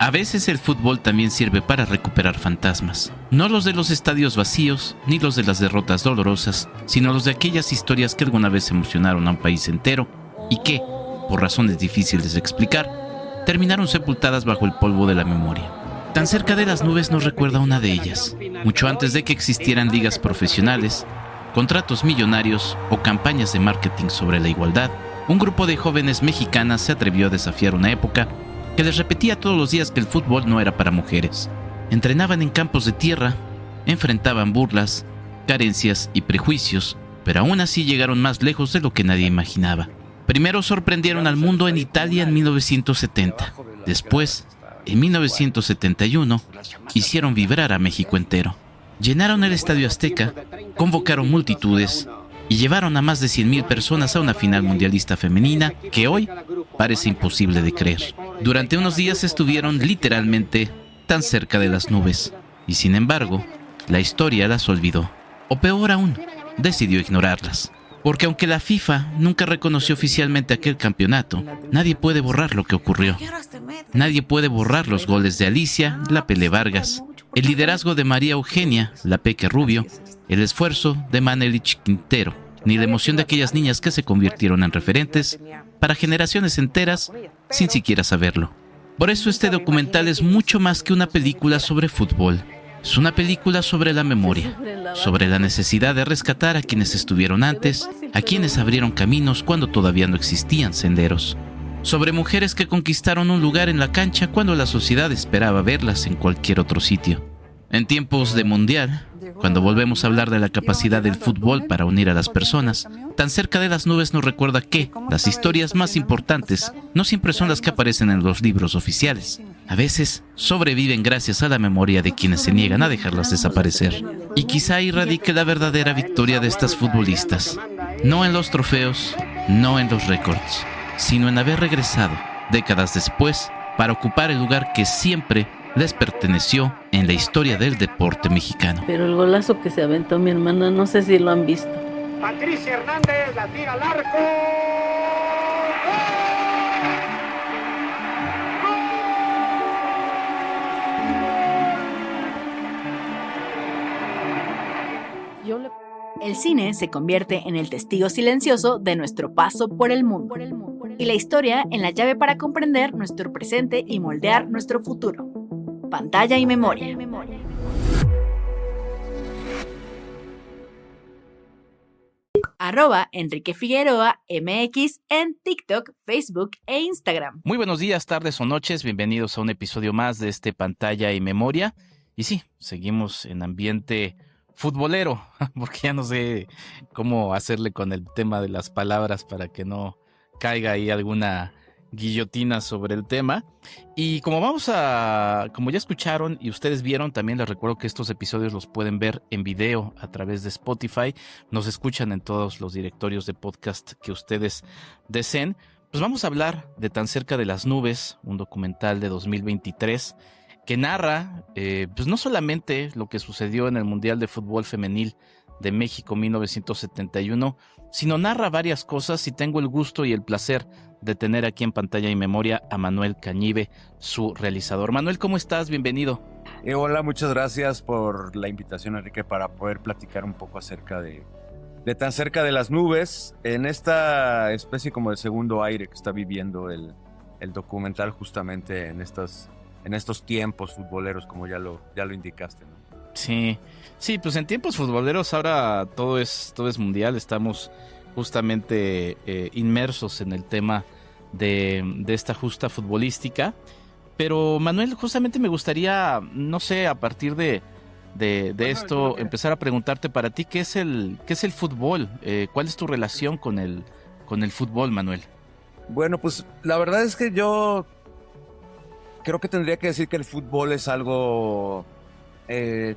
A veces el fútbol también sirve para recuperar fantasmas. No los de los estadios vacíos, ni los de las derrotas dolorosas, sino los de aquellas historias que alguna vez emocionaron a un país entero y que, por razones difíciles de explicar, terminaron sepultadas bajo el polvo de la memoria. Tan cerca de las nubes nos recuerda una de ellas. Mucho antes de que existieran ligas profesionales, contratos millonarios o campañas de marketing sobre la igualdad, un grupo de jóvenes mexicanas se atrevió a desafiar una época que les repetía todos los días que el fútbol no era para mujeres. Entrenaban en campos de tierra, enfrentaban burlas, carencias y prejuicios, pero aún así llegaron más lejos de lo que nadie imaginaba. Primero sorprendieron al mundo en Italia en 1970. Después, en 1971, hicieron vibrar a México entero. Llenaron el Estadio Azteca, convocaron multitudes y llevaron a más de 100,000 personas a una final mundialista femenina que hoy parece imposible de creer. Durante unos días estuvieron literalmente tan cerca de las nubes y sin embargo, la historia las olvidó. O peor aún, decidió ignorarlas. Porque aunque la FIFA nunca reconoció oficialmente aquel campeonato, nadie puede borrar lo que ocurrió. Nadie puede borrar los goles de Alicia, la Pele Vargas, el liderazgo de María Eugenia, la Peque Rubio, el esfuerzo de Manelich Quintero, ni la emoción de aquellas niñas que se convirtieron en referentes para generaciones enteras sin siquiera saberlo. Por eso este documental es mucho más que una película sobre fútbol. Es una película sobre la memoria, sobre la necesidad de rescatar a quienes estuvieron antes, a quienes abrieron caminos cuando todavía no existían senderos, sobre mujeres que conquistaron un lugar en la cancha cuando la sociedad esperaba verlas en cualquier otro sitio. En tiempos de mundial, cuando volvemos a hablar de la capacidad del fútbol para unir a las personas, tan cerca de las nubes nos recuerda que las historias más importantes no siempre son las que aparecen en los libros oficiales. A veces sobreviven gracias a la memoria de quienes se niegan a dejarlas desaparecer. Y quizá ahí radique la verdadera victoria de estas futbolistas. No en los trofeos, no en los récords, sino en haber regresado, décadas después, para ocupar el lugar que siempre les perteneció en la historia del deporte mexicano. Pero el golazo que se aventó mi hermana, no sé si lo han visto. Patricia Hernández la tira al arco. El cine se convierte en el testigo silencioso de nuestro paso por el mundo, y la historia en la llave para comprender nuestro presente y moldear nuestro futuro. Pantalla y memoria. @Enrique Figueroa MX en TikTok, Facebook e Instagram. Muy buenos días, tardes o noches, bienvenidos a un episodio más de este Pantalla y Memoria. Y sí, seguimos en ambiente futbolero, porque ya no sé cómo hacerle con el tema de las palabras para que no caiga ahí alguna guillotina sobre el tema. Y como ya escucharon y ustedes vieron, también les recuerdo que estos episodios los pueden ver en video a través de Spotify. Nos escuchan en todos los directorios de podcast que ustedes deseen. Pues vamos a hablar de Tan cerca de las nubes, un documental de 2023 que narra pues no solamente lo que sucedió en el Mundial de Fútbol Femenil de México 1971, sino narra varias cosas, y tengo el gusto y el placer de tener aquí en Pantalla y Memoria a Manuel Cañive, su realizador. Manuel, ¿cómo estás? Bienvenido. Hola, muchas gracias por la invitación, Enrique, para poder platicar un poco acerca de Tan cerca de las nubes, en esta especie como de segundo aire que está viviendo el documental justamente en estos tiempos futboleros, como ya lo indicaste, ¿no? Sí, pues en tiempos futboleros ahora todo es mundial. Estamos justamente inmersos en el tema de esta justa futbolística. Pero Manuel, justamente me gustaría, no sé, a partir de esto, empezar a preguntarte para ti, ¿qué es el fútbol? ¿Cuál es tu relación con el fútbol, Manuel? Bueno, pues la verdad es que yo creo que tendría que decir que el fútbol es algo,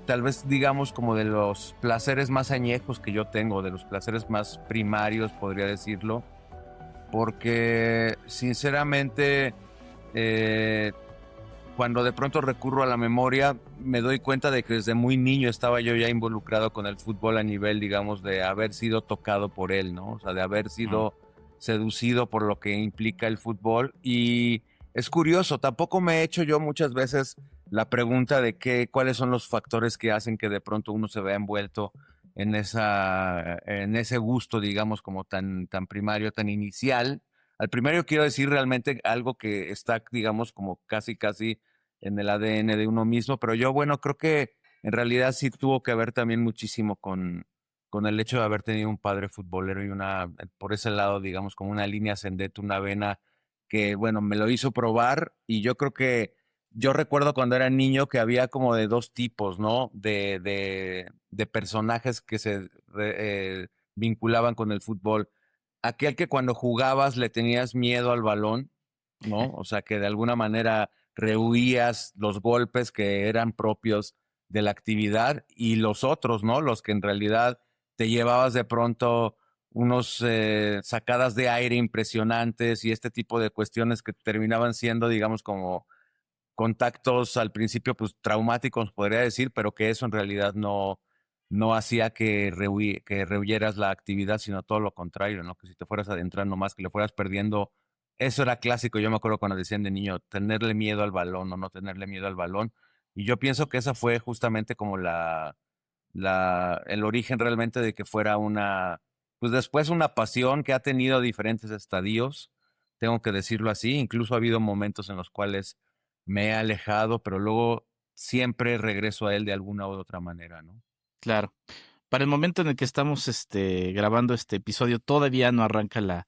tal vez digamos como de los placeres más añejos que yo tengo, de los placeres más primarios, podría decirlo, porque sinceramente cuando de pronto recurro a la memoria me doy cuenta de que desde muy niño estaba yo ya involucrado con el fútbol a nivel, digamos, de haber sido tocado por él, ¿no? O sea, de haber sido seducido por lo que implica el fútbol. Y es curioso. Tampoco me he hecho yo muchas veces la pregunta de cuáles son los factores que hacen que de pronto uno se vea envuelto en ese gusto, digamos, como tan primario, tan inicial. Al primario quiero decir realmente algo que está, digamos, como casi en el ADN de uno mismo, pero yo, bueno, creo que en realidad sí tuvo que ver también muchísimo con el hecho de haber tenido un padre futbolero y por ese lado, digamos, como una línea ascendente, una vena que, bueno, me lo hizo probar. Y yo recuerdo cuando era niño que había como de dos tipos, ¿no? De personajes que se vinculaban con el fútbol. Aquel que cuando jugabas le tenías miedo al balón, ¿no? O sea, que de alguna manera rehuías los golpes que eran propios de la actividad, y los otros, ¿no? Los que en realidad te llevabas de pronto unos sacadas de aire impresionantes y este tipo de cuestiones que terminaban siendo, digamos, como contactos al principio, pues traumáticos, podría decir, pero que eso en realidad no hacía que rehuyeras la actividad, sino todo lo contrario, ¿no? Que si te fueras adentrando más, que le fueras perdiendo. Eso era clásico. Yo me acuerdo cuando decían de niño, tenerle miedo al balón o no tenerle miedo al balón. Y yo pienso que esa fue justamente como el origen realmente de que fuera pues después una pasión que ha tenido diferentes estadios, tengo que decirlo así. Incluso ha habido momentos en los cuales me he alejado, pero luego siempre regreso a él de alguna u otra manera, ¿no? Claro. Para el momento en el que estamos grabando este episodio, todavía no arranca la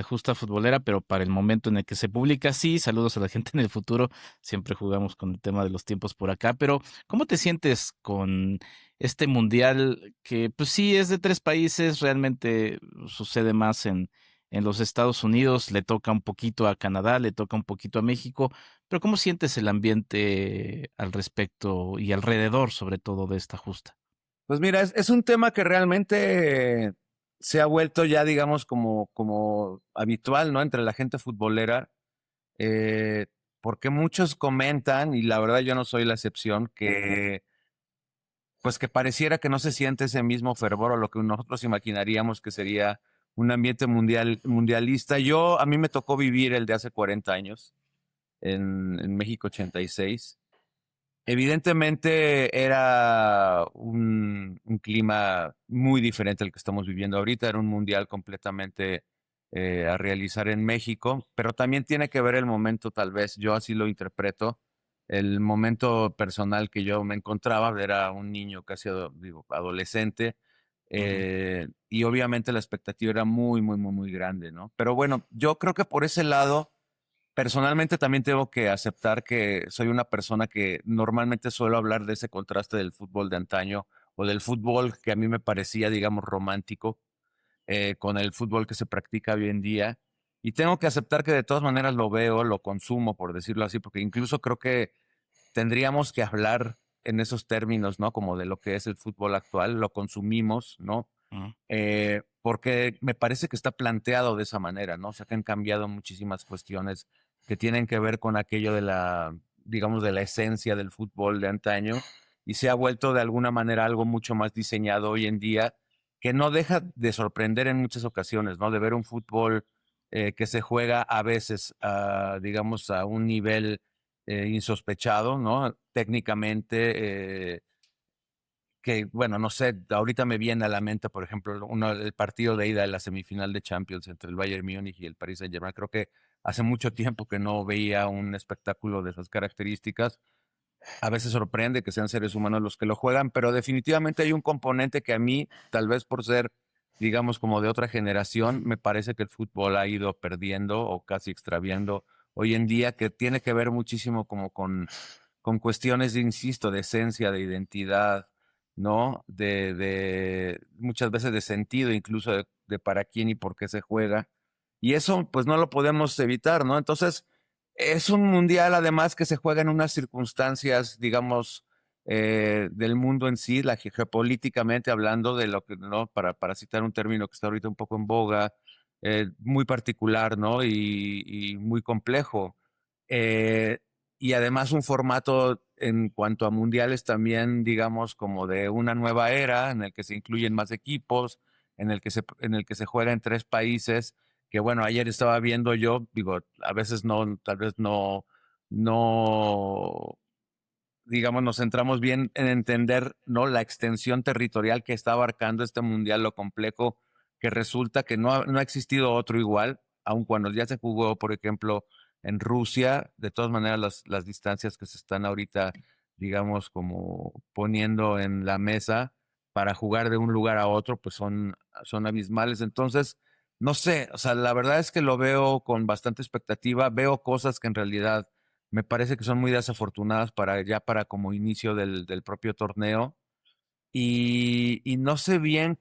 justa futbolera, pero para el momento en el que se publica, sí, saludos a la gente en el futuro. Siempre jugamos con el tema de los tiempos por acá, pero ¿cómo te sientes con este mundial que, pues sí, es de 3 países? Realmente sucede más en los Estados Unidos, le toca un poquito a Canadá, le toca un poquito a México, pero ¿cómo sientes el ambiente al respecto y alrededor, sobre todo, de esta justa? Pues mira, es un tema que realmente se ha vuelto ya, digamos, como habitual, ¿no? Entre la gente futbolera, eh, porque muchos comentan, y la verdad yo no soy la excepción, que pues que pareciera que no se siente ese mismo fervor o lo que nosotros imaginaríamos que sería un ambiente mundialista. A mí me tocó vivir el de hace 40 años en México 86. Evidentemente era un clima muy diferente al que estamos viviendo ahorita. Era un mundial completamente a realizar en México, pero también tiene que ver el momento, tal vez, yo así lo interpreto, el momento personal que yo me encontraba. Era un niño casi, digo, adolescente, y obviamente la expectativa era muy, muy, muy, muy grande, ¿no? Pero bueno, yo creo que por ese lado, personalmente también tengo que aceptar que soy una persona que normalmente suelo hablar de ese contraste del fútbol de antaño o del fútbol que a mí me parecía, digamos, romántico, con el fútbol que se practica hoy en día. Y tengo que aceptar que de todas maneras lo veo, lo consumo, por decirlo así, porque incluso creo que tendríamos que hablar en esos términos, ¿no? Como de lo que es el fútbol actual, lo consumimos, ¿no? Ujú. Porque me parece que está planteado de esa manera, ¿no? O sea, que han cambiado muchísimas cuestiones que tienen que ver con aquello digamos, de la esencia del fútbol de antaño, y se ha vuelto de alguna manera algo mucho más diseñado hoy en día, que no deja de sorprender en muchas ocasiones, ¿no? De ver un fútbol que se juega a veces, digamos, a un nivel insospechado, ¿no? Técnicamente, que, bueno, no sé, ahorita me viene a la mente, por ejemplo, el partido de ida de la semifinal de Champions entre el Bayern Múnich y el Paris Saint-Germain. Creo que hace mucho tiempo que no veía un espectáculo de esas características. A veces sorprende que sean seres humanos los que lo juegan, pero definitivamente hay un componente que a mí, tal vez por ser, digamos, como de otra generación, me parece que el fútbol ha ido perdiendo o casi extraviando hoy en día, que tiene que ver muchísimo como con cuestiones, insisto, de esencia, de identidad, ¿no? De muchas veces de sentido, incluso de para quién y por qué se juega. Y eso, pues no lo podemos evitar, ¿no? Entonces, es un mundial además que se juega en unas circunstancias, digamos, del mundo en sí, geopolíticamente hablando, de lo que, ¿no? Para citar un término que está ahorita un poco en boga, muy particular, ¿no? Y muy complejo. Eh, y además un formato en cuanto a mundiales también, digamos, como de una nueva era, en el que se incluyen más equipos, en el que se juega en 3 países, que bueno, ayer estaba viendo yo, digo, a veces no, tal vez no, digamos, nos centramos bien en entender, ¿no? La extensión territorial que está abarcando este mundial, lo complejo que resulta que no ha existido otro igual, aun cuando ya se jugó, por ejemplo, en Rusia. De todas maneras, las distancias que se están ahorita, digamos, como poniendo en la mesa para jugar de un lugar a otro, pues son abismales. Entonces, no sé, o sea, la verdad es que lo veo con bastante expectativa, veo cosas que en realidad me parece que son muy desafortunadas para como inicio del propio torneo. Y no sé bien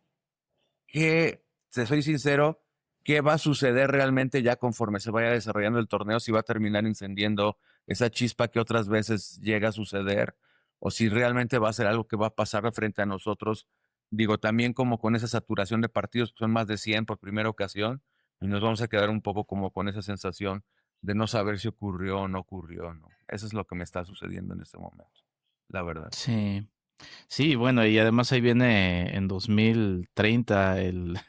qué, te soy sincero, qué va a suceder realmente ya conforme se vaya desarrollando el torneo, si va a terminar encendiendo esa chispa que otras veces llega a suceder, o si realmente va a ser algo que va a pasar frente a nosotros. Digo, también como con esa saturación de partidos, que son más de 100 por primera ocasión, y nos vamos a quedar un poco como con esa sensación de no saber si ocurrió o no ocurrió, ¿no? Eso es lo que me está sucediendo en este momento, la verdad. Sí. Sí, bueno, y además ahí viene en 2030 el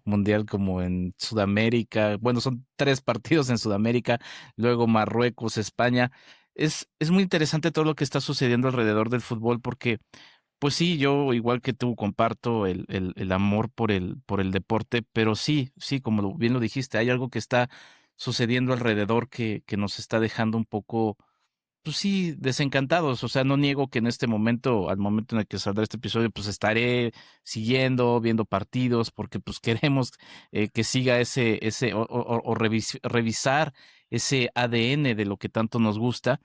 Mundial como en Sudamérica. Bueno, son 3 partidos en Sudamérica, luego Marruecos, España. Es muy interesante todo lo que está sucediendo alrededor del fútbol porque, pues sí, yo igual que tú comparto el amor por el deporte, pero sí, sí, como bien lo dijiste, hay algo que está sucediendo alrededor que nos está dejando un poco pues sí, desencantados. O sea, no niego que en este momento, al momento en el que saldrá este episodio, pues estaré siguiendo, viendo partidos, porque pues queremos que siga revisar ese ADN de lo que tanto nos gusta.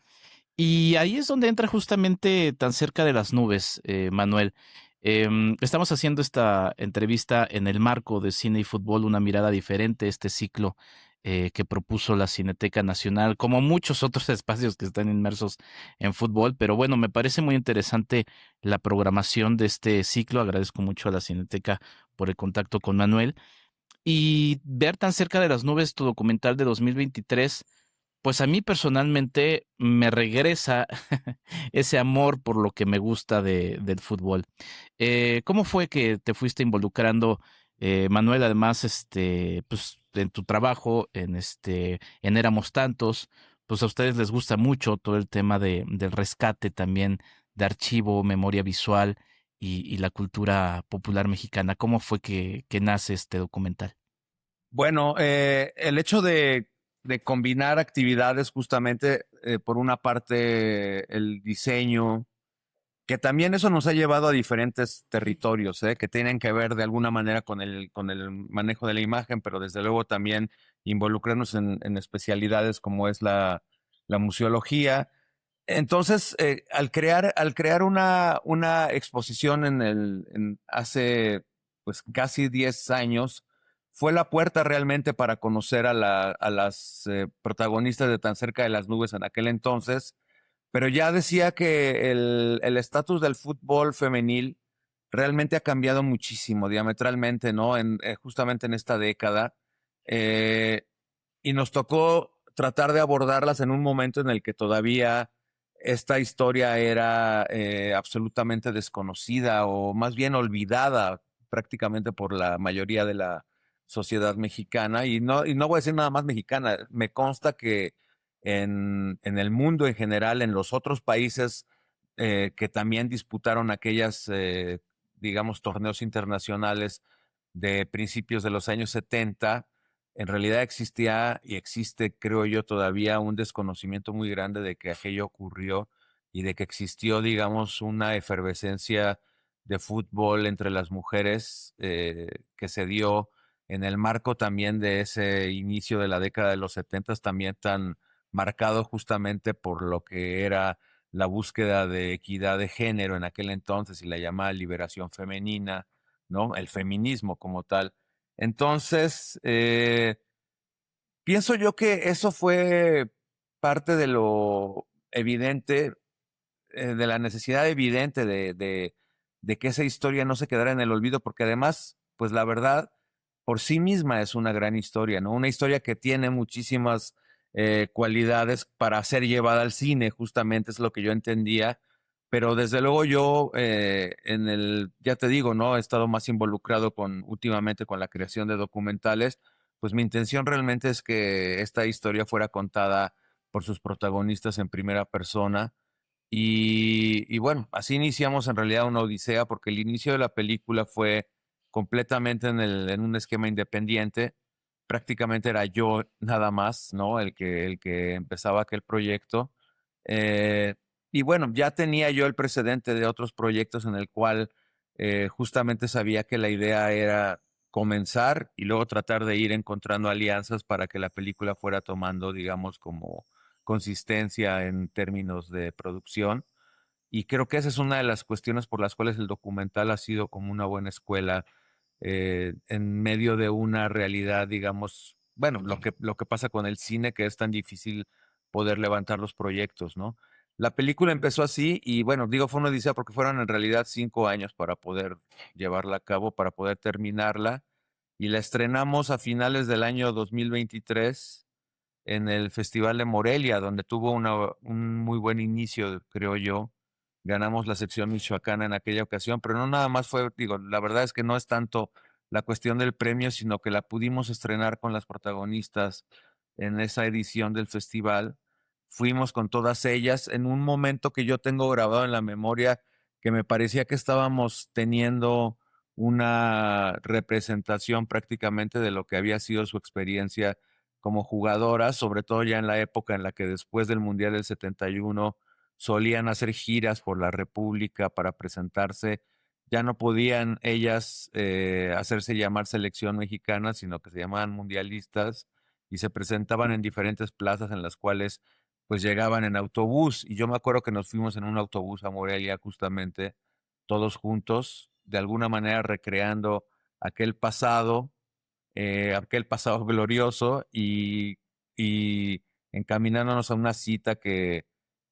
Y ahí es donde entra justamente tan cerca de las nubes, Manuel. Estamos haciendo esta entrevista en el marco de Cine y Fútbol, una mirada diferente, este ciclo que propuso la Cineteca Nacional, como muchos otros espacios que están inmersos en fútbol. Pero bueno, me parece muy interesante la programación de este ciclo. Agradezco mucho a la Cineteca por el contacto con Manuel. Y ver tan cerca de las nubes tu documental de 2023 pues a mí personalmente me regresa ese amor por lo que me gusta del fútbol. ¿Cómo fue que te fuiste involucrando, Manuel? Además, pues en tu trabajo, en Éramos Tantos, pues a ustedes les gusta mucho todo el tema del rescate también de archivo, memoria visual y la cultura popular mexicana. ¿Cómo fue que nace este documental? Bueno, el hecho de combinar actividades justamente, por una parte el diseño, que también eso nos ha llevado a diferentes territorios, que tienen que ver de alguna manera con el manejo de la imagen, pero desde luego también involucrarnos en especialidades como es la museología. Entonces, al crear una exposición hace pues casi 10 años, fue la puerta realmente para conocer a las protagonistas de Tan cerca de las nubes en aquel entonces, pero ya decía que el estatus del fútbol femenil realmente ha cambiado muchísimo, diametralmente, ¿no? Justamente en esta década. Eh, y nos tocó tratar de abordarlas en un momento en el que todavía esta historia era absolutamente desconocida o más bien olvidada prácticamente por la mayoría de la sociedad mexicana. Y no voy a decir nada más mexicana, me consta que en el mundo en general, en los otros países que también disputaron aquellas, digamos, torneos internacionales de principios de los años 70, en realidad existía y existe, creo yo, todavía un desconocimiento muy grande de que aquello ocurrió y de que existió, digamos, una efervescencia de fútbol entre las mujeres que se dio en el marco también de ese inicio de la década de los 70, también tan marcado justamente por lo que era la búsqueda de equidad de género en aquel entonces y la llamada liberación femenina, ¿no? El feminismo como tal. Entonces, pienso yo que eso fue parte de lo evidente, de la necesidad evidente de que esa historia no se quedara en el olvido, porque además, pues la verdad, por sí misma es una gran historia, ¿no? Una historia que tiene muchísimas cualidades para ser llevada al cine, justamente es lo que yo entendía, pero desde luego yo ya te digo, ¿no? He estado más involucrado últimamente con la creación de documentales, pues mi intención realmente es que esta historia fuera contada por sus protagonistas en primera persona. Y bueno, así iniciamos en realidad una odisea, porque el inicio de la película fue completamente en un esquema independiente. Prácticamente era yo nada más, ¿no? El que empezaba aquel proyecto. Eh, y bueno, ya tenía yo el precedente de otros proyectos en el cual justamente sabía que la idea era comenzar y luego tratar de ir encontrando alianzas para que la película fuera tomando, digamos, como consistencia en términos de producción. Y creo que esa es una de las cuestiones por las cuales el documental ha sido como una buena escuela en medio de una realidad, digamos, bueno, lo que pasa con el cine, que es tan difícil poder levantar los proyectos, ¿no? La película empezó así y bueno, digo fue una odisea porque fueron en realidad 5 años para poder llevarla a cabo, para poder terminarla, y la estrenamos a finales del año 2023 en el Festival de Morelia, donde tuvo un muy buen inicio, creo yo. Ganamos la sección michoacana en aquella ocasión, pero no nada más fue, digo, la verdad es que no es tanto la cuestión del premio, sino que la pudimos estrenar con las protagonistas en esa edición del festival. Fuimos con todas ellas en un momento que yo tengo grabado en la memoria, que me parecía que estábamos teniendo una representación prácticamente de lo que había sido su experiencia como jugadoras, sobre todo ya en la época en la que después del Mundial del 71 solían hacer giras por la República para presentarse. Ya no podían ellas hacerse llamar selección mexicana, sino que se llamaban mundialistas y se presentaban en diferentes plazas en las cuales pues llegaban en autobús. Y yo me acuerdo que nos fuimos en un autobús a Morelia justamente, todos juntos, de alguna manera recreando aquel pasado glorioso y encaminándonos a una cita que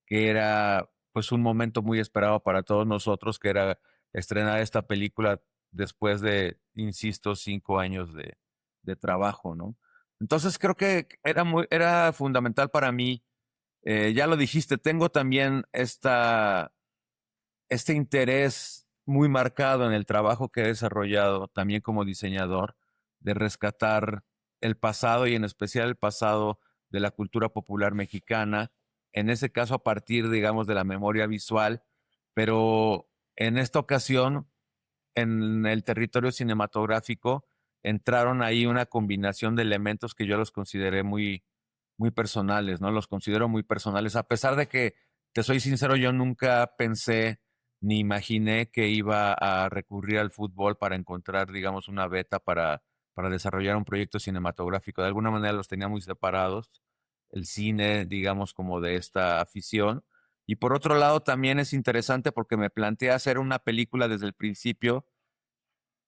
era pues un momento muy esperado para todos nosotros, que era estrenar esta película después de, insisto, 5 años de trabajo, ¿no? Entonces creo que era fundamental para mí. Ya lo dijiste, tengo también este interés muy marcado en el trabajo que he desarrollado también como diseñador, de rescatar el pasado y en especial el pasado de la cultura popular mexicana, en ese caso a partir, digamos, de la memoria visual, pero en esta ocasión, en el territorio cinematográfico, entraron ahí una combinación de elementos que yo los consideré muy personales, ¿no? Los considero muy personales, a pesar de que, te soy sincero, yo nunca pensé ni imaginé que iba a recurrir al fútbol para encontrar, digamos, una beta para desarrollar un proyecto cinematográfico. De alguna manera los tenía muy separados, el cine, digamos, como de esta afición. Y por otro lado, también es interesante porque me planteé hacer una película desde el principio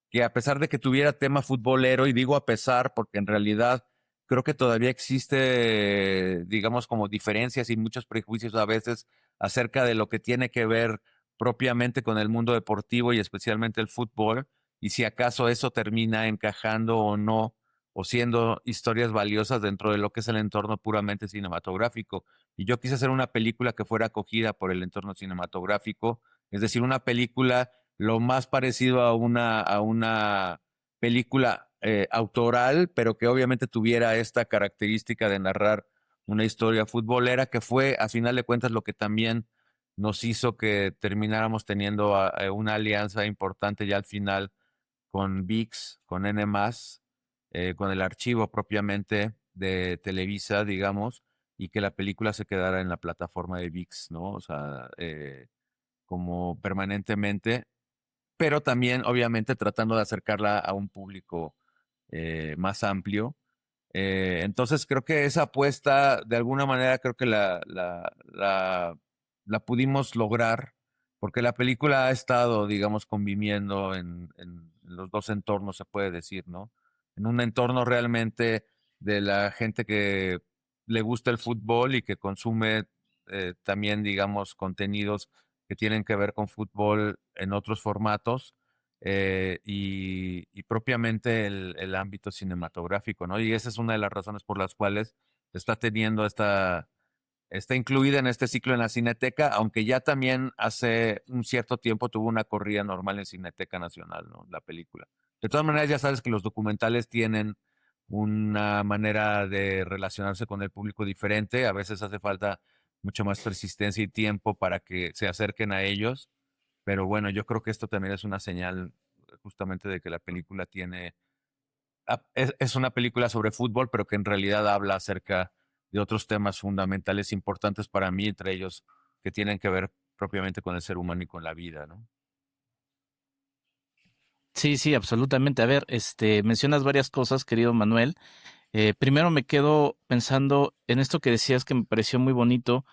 que a pesar de que tuviera tema futbolero, y digo a pesar porque en realidad creo que todavía existe, digamos, como diferencias y muchos prejuicios a veces acerca de lo que tiene que ver propiamente con el mundo deportivo y especialmente el fútbol, y si acaso eso termina encajando o no, o siendo historias valiosas dentro de lo que es el entorno puramente cinematográfico. Y yo quise hacer una película que fuera acogida por el entorno cinematográfico, es decir, una película lo más parecido a una película autoral, pero que obviamente tuviera esta característica de narrar una historia futbolera, que fue, a final de cuentas, lo que también nos hizo que termináramos teniendo una alianza importante ya al final con ViX, con N+, con el archivo propiamente de Televisa, digamos, y que la película se quedara en la plataforma de ViX, ¿no? O sea, como permanentemente, pero también obviamente tratando de acercarla a un público más amplio. Entonces creo que esa apuesta, de alguna manera, creo que la pudimos lograr, porque la película ha estado, digamos, conviviendo en los dos entornos, se puede decir, ¿no? En un entorno realmente de la gente que le gusta el fútbol y que consume también, digamos, contenidos que tienen que ver con fútbol en otros formatos, y propiamente el ámbito cinematográfico, ¿no? Y esa es una de las razones por las cuales está teniendo está incluida en este ciclo en la Cineteca, aunque ya también hace un cierto tiempo tuvo una corrida normal en Cineteca Nacional, ¿no? La película. De todas maneras, ya sabes que los documentales tienen una manera de relacionarse con el público diferente. A veces hace falta mucha más persistencia y tiempo para que se acerquen a ellos. Pero bueno, yo creo que esto también es una señal justamente de que la película es una película sobre fútbol, pero que en realidad habla acerca de otros temas fundamentales importantes para mí, entre ellos que tienen que ver propiamente con el ser humano y con la vida, ¿no? Sí, sí, absolutamente. A ver, mencionas varias cosas, querido Manuel. Primero me quedo pensando en esto que decías que me pareció muy bonito,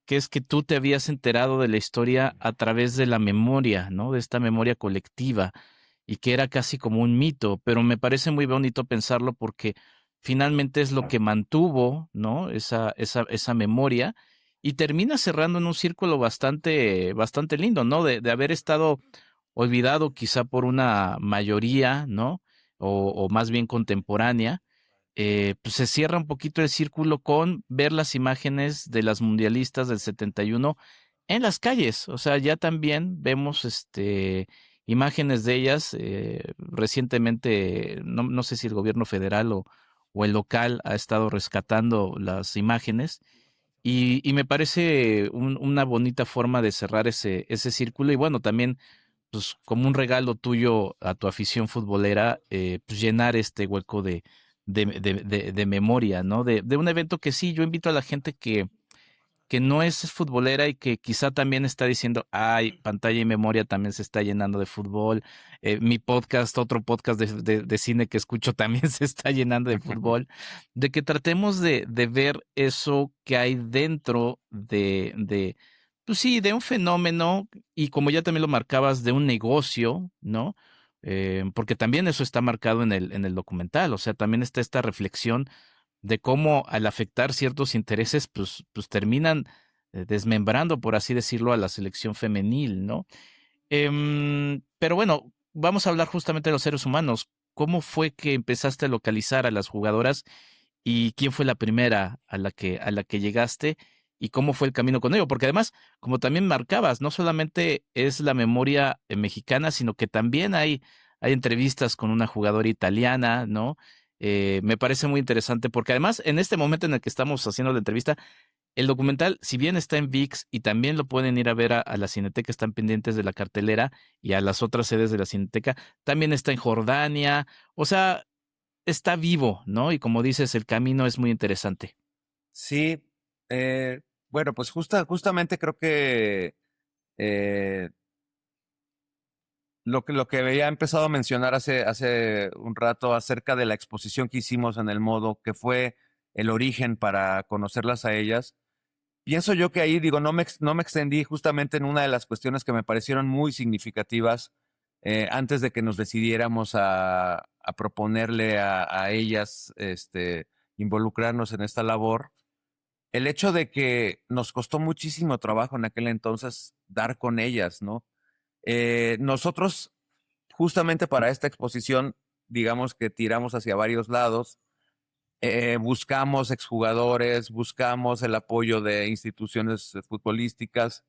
que es que tú te habías enterado de la historia a través de la memoria, ¿no? De esta memoria colectiva, y que era casi como un mito, pero me parece muy bonito pensarlo porque finalmente es lo que mantuvo, ¿no? Esa memoria, y termina cerrando en un círculo bastante lindo, ¿no? De haber estado olvidado quizá por una mayoría, ¿no? O más bien contemporánea. Pues se cierra un poquito el círculo con ver las imágenes de las mundialistas del 71 en las calles. O sea, ya también vemos imágenes de ellas. Recientemente, no sé si el gobierno federal o el local ha estado rescatando las imágenes. Y me parece una bonita forma de cerrar ese círculo. Y bueno, también pues como un regalo tuyo a tu afición futbolera, pues llenar este hueco de memoria, ¿no? De un evento que sí, yo invito a la gente que no es futbolera y que quizá también está diciendo, ay, pantalla y memoria también se está llenando de fútbol. Mi podcast, otro podcast de cine que escucho también se está llenando de fútbol. De que tratemos de ver eso que hay dentro pues sí, de un fenómeno, y como ya también lo marcabas, de un negocio, ¿no? Porque también eso está marcado en el documental. O sea, también está esta reflexión de cómo al afectar ciertos intereses, pues terminan desmembrando, por así decirlo, a la selección femenil, ¿no? Pero bueno, vamos a hablar justamente de los seres humanos. ¿Cómo fue que empezaste a localizar a las jugadoras y quién fue la primera a la que llegaste y cómo fue el camino con ello? Porque además, como también marcabas, no solamente es la memoria mexicana, sino que también hay entrevistas con una jugadora italiana, ¿no? Me parece muy interesante porque además en este momento en el que estamos haciendo la entrevista, el documental, si bien está en ViX y también lo pueden ir a ver a la Cineteca, están pendientes de la cartelera y a las otras sedes de la Cineteca, también está en Jordania. O sea, está vivo, ¿no? Y como dices, el camino es muy interesante. Sí, bueno, pues justamente creo que eh, lo que había empezado a mencionar hace un rato acerca de la exposición que hicimos en el Modo, que fue el origen para conocerlas a ellas. Pienso yo que ahí, digo, no me extendí justamente en una de las cuestiones que me parecieron muy significativas antes de que nos decidiéramos a proponerle a ellas involucrarnos en esta labor. El hecho de que nos costó muchísimo trabajo en aquel entonces dar con ellas, ¿no? Nosotros, justamente para esta exposición, digamos que tiramos hacia varios lados. Buscamos exjugadores, buscamos el apoyo de instituciones futbolísticas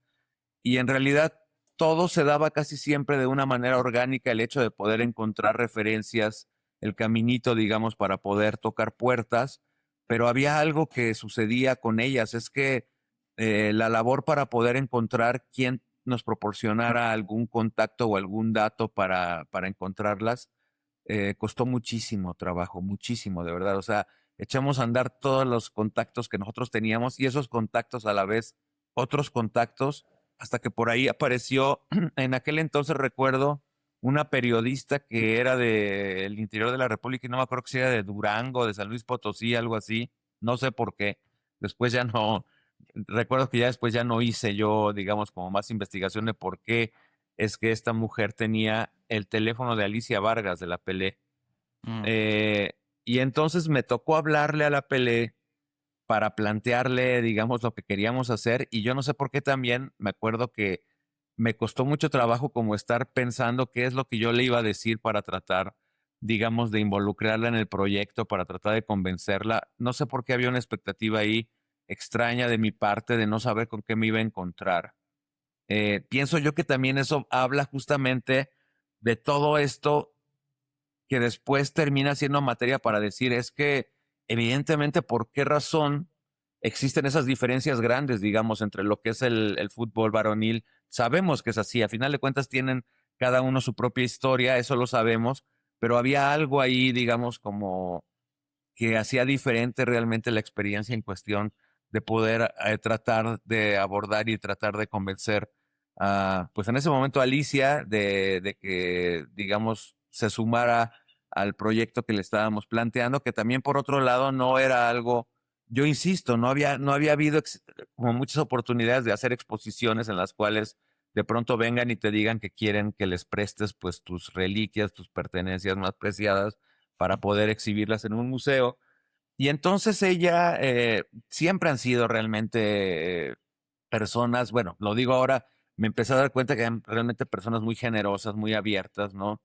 y en realidad todo se daba casi siempre de una manera orgánica, el hecho de poder encontrar referencias, el caminito, digamos, para poder tocar puertas, pero había algo que sucedía con ellas, es que la labor para poder encontrar quién nos proporcionara algún contacto o algún dato para encontrarlas, costó muchísimo trabajo, muchísimo, de verdad. O sea, echamos a andar todos los contactos que nosotros teníamos y esos contactos a la vez, otros contactos, hasta que por ahí apareció, en aquel entonces recuerdo, una periodista que era del interior de la República y no me acuerdo si era de Durango, de San Luis Potosí, algo así, no sé por qué. Después ya no, recuerdo que ya después ya no hice yo, digamos, como más investigación de por qué es que esta mujer tenía el teléfono de Alicia Vargas de la Pelé. Mm. Y entonces me tocó hablarle a la Pelé para plantearle, digamos, lo que queríamos hacer. Y yo no sé por qué también me acuerdo que me costó mucho trabajo como estar pensando qué es lo que yo le iba a decir para tratar, digamos, de involucrarla en el proyecto, para tratar de convencerla. No sé por qué había una expectativa ahí extraña de mi parte de no saber con qué me iba a encontrar. Pienso yo que también eso habla justamente de todo esto que después termina siendo materia para decir es que evidentemente por qué razón existen esas diferencias grandes, digamos, entre lo que es el fútbol varonil. Sabemos que es así, a final de cuentas tienen cada uno su propia historia, eso lo sabemos, pero había algo ahí, digamos, como que hacía diferente realmente la experiencia en cuestión de poder tratar de abordar y tratar de convencer pues en ese momento Alicia de que, digamos, se sumara al proyecto que le estábamos planteando, que también por otro lado no era algo, yo insisto, no había habido como muchas oportunidades de hacer exposiciones en las cuales de pronto vengan y te digan que quieren que les prestes pues tus reliquias, tus pertenencias más preciadas para poder exhibirlas en un museo. Y entonces ella siempre han sido realmente personas, bueno, lo digo ahora, me empecé a dar cuenta que eran realmente personas muy generosas, muy abiertas, ¿no?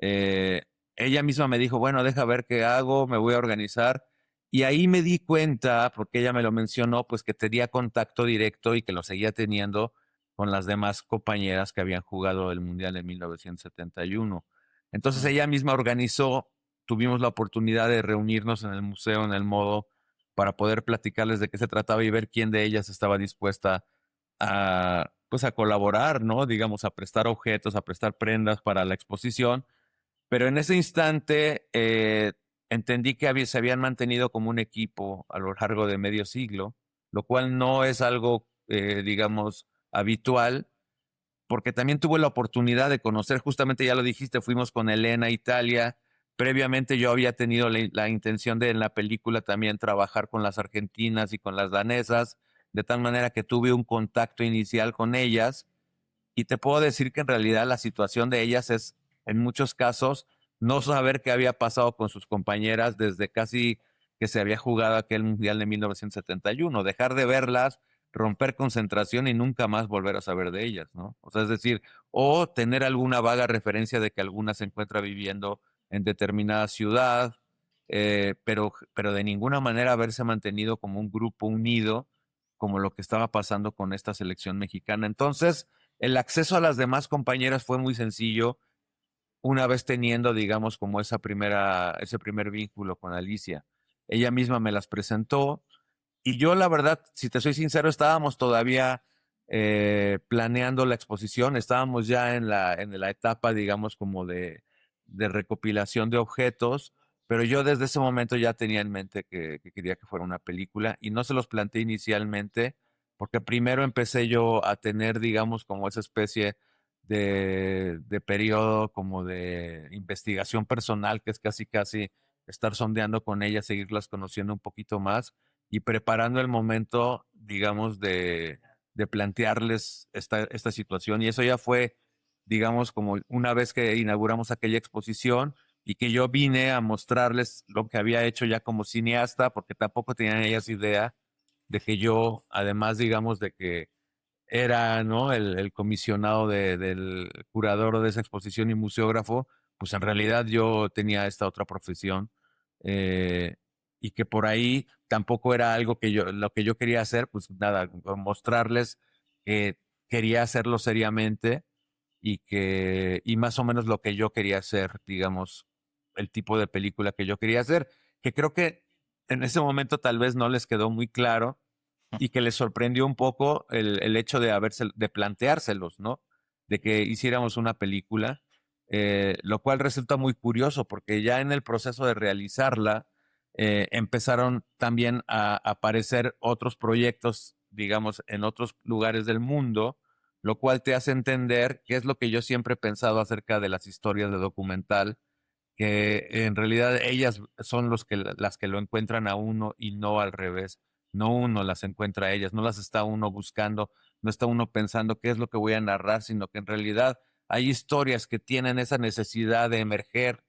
Eh, Ella misma me dijo, bueno, deja ver qué hago, me voy a organizar. Y ahí me di cuenta, porque ella me lo mencionó, pues que tenía contacto directo y que lo seguía teniendo con las demás compañeras que habían jugado el Mundial en 1971. Entonces ella misma organizó, tuvimos la oportunidad de reunirnos en el museo, en el modo, para poder platicarles de qué se trataba y ver quién de ellas estaba dispuesta pues a colaborar, ¿no? Digamos, a prestar objetos, a prestar prendas para la exposición. Pero en ese instante entendí que se habían mantenido como un equipo a lo largo de medio siglo, lo cual no es algo, digamos, habitual, porque también tuve la oportunidad de conocer, justamente ya lo dijiste, fuimos con Elena a Italia. Previamente yo había tenido la intención de en la película también trabajar con las argentinas y con las danesas, de tal manera que tuve un contacto inicial con ellas y te puedo decir que en realidad la situación de ellas es, en muchos casos, no saber qué había pasado con sus compañeras desde casi que se había jugado aquel Mundial de 1971, dejar de verlas, romper concentración y nunca más volver a saber de ellas, ¿no? O sea, es decir, o tener alguna vaga referencia de que alguna se encuentra viviendo en determinada ciudad, pero de ninguna manera haberse mantenido como un grupo unido, como lo que estaba pasando con esta selección mexicana. Entonces, el acceso a las demás compañeras fue muy sencillo una vez teniendo, digamos, como ese primer vínculo con Alicia. Ella misma me las presentó y yo, la verdad, si te soy sincero, estábamos todavía planeando la exposición, estábamos ya en la etapa, digamos, como de recopilación de objetos, pero yo desde ese momento ya tenía en mente que quería que fuera una película y no se los planteé inicialmente porque primero empecé yo a tener, digamos, como esa especie de periodo como de investigación personal, que es casi casi estar sondeando con ellas, seguirlas conociendo un poquito más y preparando el momento, digamos, de plantearles esta situación. Y eso ya fue, digamos, como una vez que inauguramos aquella exposición y que yo vine a mostrarles lo que había hecho ya como cineasta, porque tampoco tenían ellas idea de que yo, además, digamos, de que era, ¿no? El comisionado del curador de esa exposición y museógrafo, pues en realidad yo tenía esta otra profesión eh, y que por ahí tampoco era algo lo que yo quería hacer, pues nada, mostrarles que quería hacerlo seriamente y más o menos lo que yo quería hacer, digamos, el tipo de película que yo quería hacer, que creo que en ese momento tal vez no les quedó muy claro y que les sorprendió un poco el hecho de planteárselos, ¿no? De que hiciéramos una película, lo cual resulta muy curioso porque ya en el proceso de realizarla empezaron también a aparecer otros proyectos, digamos, en otros lugares del mundo, lo cual te hace entender qué es lo que yo siempre he pensado acerca de las historias de documental, que en realidad ellas son las que lo encuentran a uno y no al revés. No uno las encuentra a ellas, no las está uno buscando, no está uno pensando qué es lo que voy a narrar, sino que en realidad hay historias que tienen esa necesidad de emerger,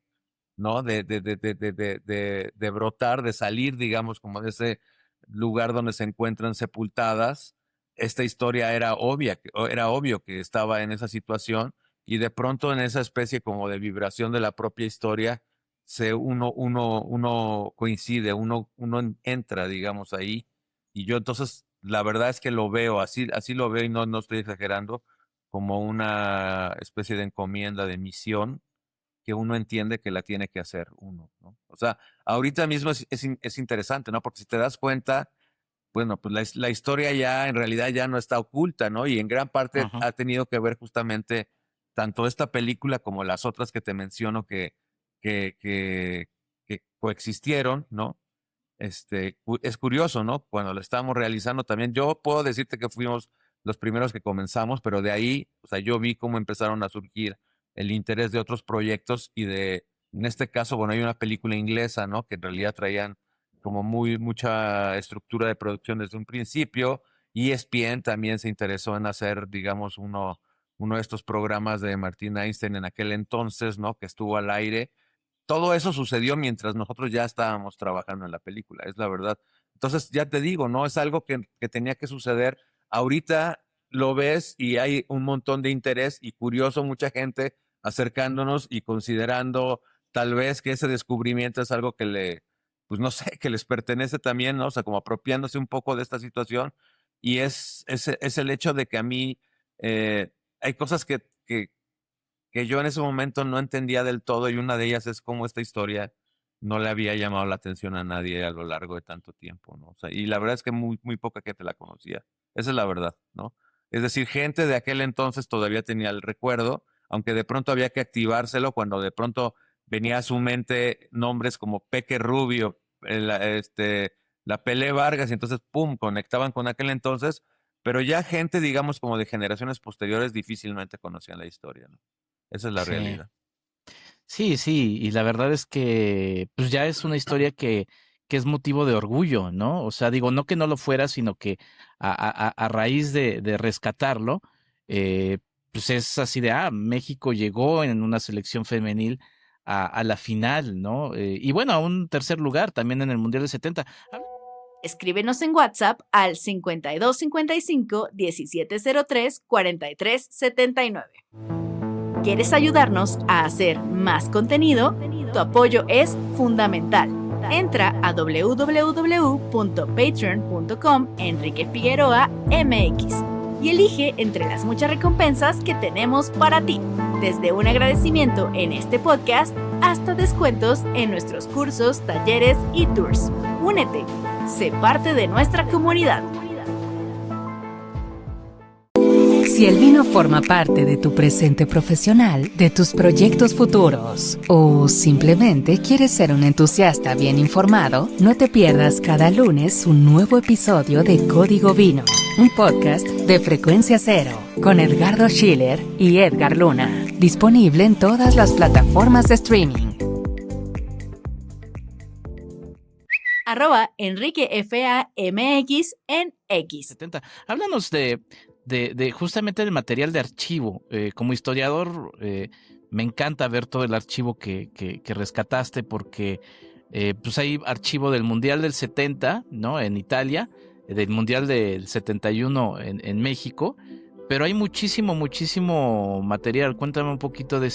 ¿no? De brotar, de salir, digamos, como de ese lugar donde se encuentran sepultadas. Esta historia era obvio que estaba en esa situación y de pronto en esa especie como de vibración de la propia historia, uno coincide, uno entra, digamos, ahí. Y yo entonces, la verdad es que lo veo, así lo veo y no estoy exagerando, como una especie de encomienda, de misión que uno entiende que la tiene que hacer uno, ¿no? O sea, ahorita mismo es interesante, ¿no? Porque si te das cuenta, bueno, pues la historia ya en realidad ya no está oculta, ¿no? Y en gran parte ha tenido que ver justamente tanto esta película como las otras que te menciono que coexistieron, ¿no? Es curioso, ¿no? Cuando lo estábamos realizando también, yo puedo decirte que fuimos los primeros que comenzamos, pero de ahí, o sea, yo vi cómo empezaron a surgir el interés de otros proyectos en este caso, bueno, hay una película inglesa, ¿no? Que en realidad traían como mucha estructura de producción desde un principio. ESPN también se interesó en hacer, digamos, uno de estos programas de Martin Einstein en aquel entonces, ¿no? Que estuvo al aire. Todo eso sucedió mientras nosotros ya estábamos trabajando en la película, es la verdad. Entonces, ya te digo, ¿no? Es algo que tenía que suceder. Ahorita lo ves y hay un montón de interés y curioso, mucha gente acercándonos y considerando tal vez que ese descubrimiento es algo pues no sé, que les pertenece también, ¿no? O sea, como apropiándose un poco de esta situación. Y es el hecho de que a mí hay cosas que yo en ese momento no entendía del todo, y una de ellas es cómo esta historia no le había llamado la atención a nadie a lo largo de tanto tiempo, ¿no? O sea, y la verdad es que muy, muy poca gente la conocía. Esa es la verdad, ¿no? Es decir, gente de aquel entonces todavía tenía el recuerdo, aunque de pronto había que activárselo cuando de pronto venía a su mente nombres como Peque Rubio, la Pelé Vargas, y entonces, ¡pum!, conectaban con aquel entonces, pero ya gente, digamos, como de generaciones posteriores difícilmente conocían la historia, ¿no? Esa es la realidad. Sí, y la verdad es que pues ya es una historia que es motivo de orgullo, ¿no? O sea, digo, no que no lo fuera, sino que a raíz de rescatarlo, pues es así de, México llegó en una selección femenil a la final, ¿no? Y bueno, a un tercer lugar también en el Mundial del 70. Escríbenos en WhatsApp al 5255 1703 4379. ¿Quieres ayudarnos a hacer más contenido? Tu apoyo es fundamental. Entra a www.patreon.com Enrique Figueroa MX y elige entre las muchas recompensas que tenemos para ti, desde un agradecimiento en este podcast hasta descuentos en nuestros cursos, talleres y tours. Únete, sé parte de nuestra comunidad. Si el vino forma parte de tu presente profesional, de tus proyectos futuros, o simplemente quieres ser un entusiasta bien informado, no te pierdas cada lunes un nuevo episodio de Código Vino, un podcast de Frecuencia Cero, con Edgardo Schiller y Edgar Luna, disponible en todas las plataformas de streaming. @EnriqueFAMX en X. 70. Háblanos de justamente del material de archivo. Como historiador, me encanta ver todo el archivo que rescataste, porque pues hay archivo del Mundial del 70, ¿no? En Italia, del Mundial del 71 en México, pero hay muchísimo material. Cuéntame un poquito de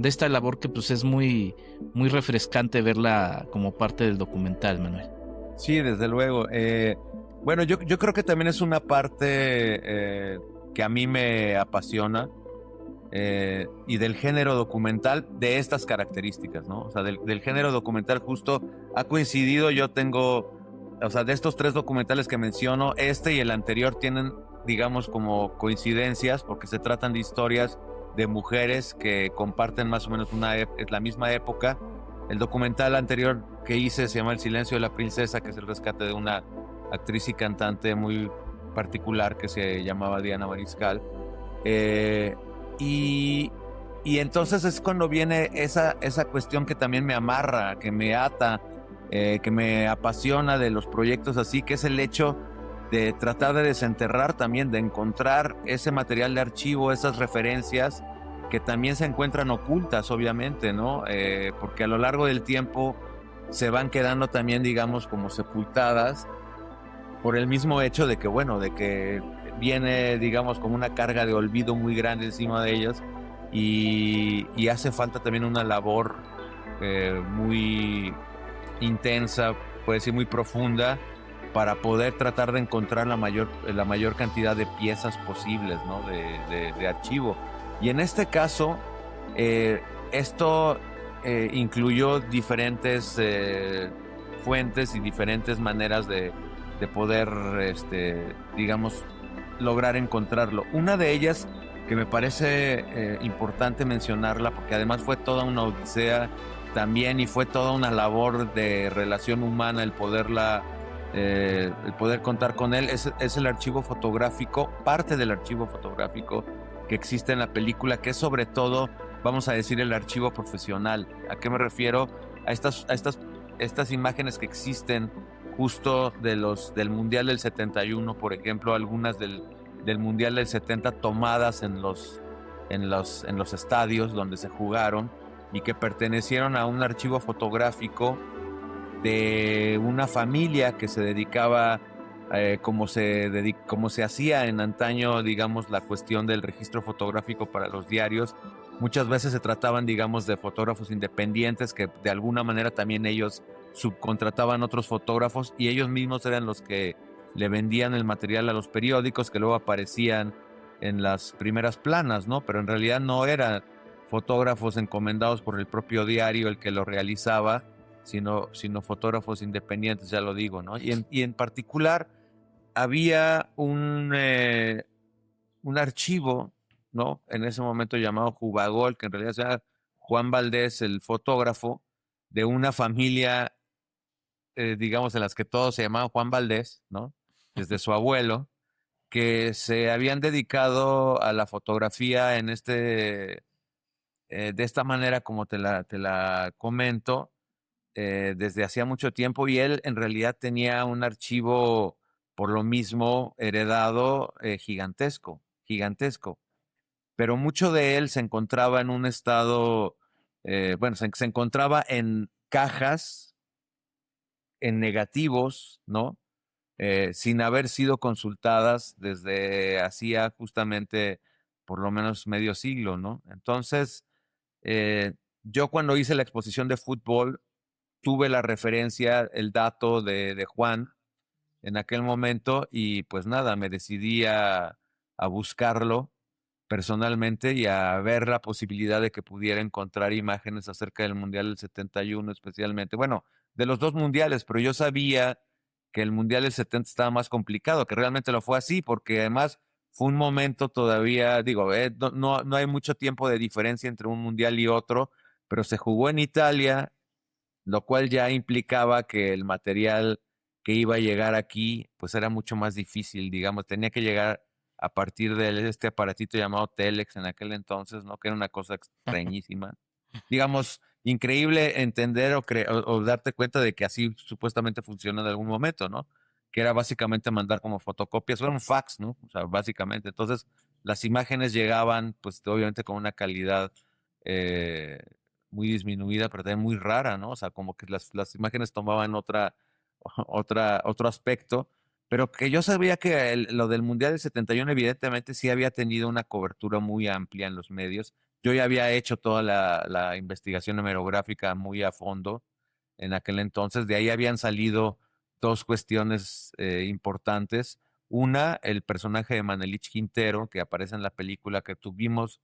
esta labor que pues es muy, muy refrescante verla como parte del documental, Manuel. Sí, desde luego. Bueno, yo creo que también es una parte que a mí me apasiona, y del género documental de estas características, ¿no? O sea, del género documental justo ha coincidido. Yo tengo, o sea, de estos 3 documentales que menciono, y el anterior tienen, digamos, como coincidencias, porque se tratan de historias de mujeres que comparten más o menos la misma época. El documental anterior que hice se llama El silencio de la princesa, que es el rescate de una actriz y cantante muy particular que se llamaba Diana Mariscal. Y entonces es cuando viene esa cuestión que también me amarra, que me ata, que me apasiona de los proyectos así, que es el hecho de tratar de desenterrar también, de encontrar ese material de archivo, esas referencias que también se encuentran ocultas, obviamente, ¿no? Porque a lo largo del tiempo se van quedando también, digamos, como sepultadas por el mismo hecho de que, bueno, de que viene, digamos, como una carga de olvido muy grande encima de ellas, y hace falta también una labor muy intensa, puede decir muy profunda, para poder tratar de encontrar la mayor cantidad de piezas posibles, ¿no? de archivo. Y en este caso, Esto incluyó diferentes fuentes y diferentes maneras de poder, digamos, lograr encontrarlo. Una de ellas que me parece importante mencionarla, porque además fue toda una odisea también y fue toda una labor de relación humana el poder contar con él, es el archivo fotográfico, parte del archivo fotográfico que existe en la película, que es sobre todo, vamos a decir, el archivo profesional. ¿A qué me refiero? A estas imágenes que existen justo del Mundial del 71, por ejemplo, algunas del Mundial del 70 tomadas en los estadios donde se jugaron y que pertenecieron a un archivo fotográfico de una familia que se dedicaba, como se hacía en antaño, digamos, la cuestión del registro fotográfico para los diarios. Muchas veces se trataban, digamos, de fotógrafos independientes que de alguna manera también ellos subcontrataban otros fotógrafos y ellos mismos eran los que le vendían el material a los periódicos que luego aparecían en las primeras planas, ¿no? Pero en realidad no eran fotógrafos encomendados por el propio diario el que lo realizaba, sino fotógrafos independientes, ya lo digo, ¿no? Y en particular había un archivo, ¿no? En ese momento llamado Jubagol, que en realidad era Juan Valdés, el fotógrafo, de una familia, digamos, en las que todos se llamaban Juan Valdés, ¿no? Desde su abuelo, que se habían dedicado a la fotografía de esta manera como te la comento, desde hacía mucho tiempo, y él en realidad tenía un archivo por lo mismo heredado, gigantesco, pero mucho de él se encontraba en un estado, se encontraba en cajas, en negativos, ¿no? Sin haber sido consultadas desde hacía justamente por lo menos medio siglo, ¿no? Entonces, yo cuando hice la exposición de fútbol, tuve la referencia, el dato de Juan en aquel momento y pues nada, me decidí a buscarlo personalmente y a ver la posibilidad de que pudiera encontrar imágenes acerca del Mundial del 71 especialmente. Bueno, de los dos mundiales, pero yo sabía que el Mundial del 70 estaba más complicado, que realmente lo fue así, porque además fue un momento todavía, digo, no hay mucho tiempo de diferencia entre un mundial y otro, pero se jugó en Italia, lo cual ya implicaba que el material que iba a llegar aquí, pues era mucho más difícil, digamos, tenía que llegar a partir de este aparatito llamado Telex en aquel entonces, ¿no? Que era una cosa extrañísima. Digamos, increíble entender o darte cuenta de que así supuestamente funciona en algún momento, ¿no? Que era básicamente mandar como fotocopias, era un fax, ¿no? O sea, básicamente. Entonces, las imágenes llegaban, pues obviamente con una calidad muy disminuida, pero también muy rara, ¿no? O sea, como que las imágenes tomaban otro aspecto, pero que yo sabía que lo del Mundial del 71 evidentemente sí había tenido una cobertura muy amplia en los medios. Yo ya había hecho toda la investigación hemerográfica muy a fondo en aquel entonces. De ahí habían salido dos cuestiones importantes. Una, el personaje de Manelich Quintero, que aparece en la película, que tuvimos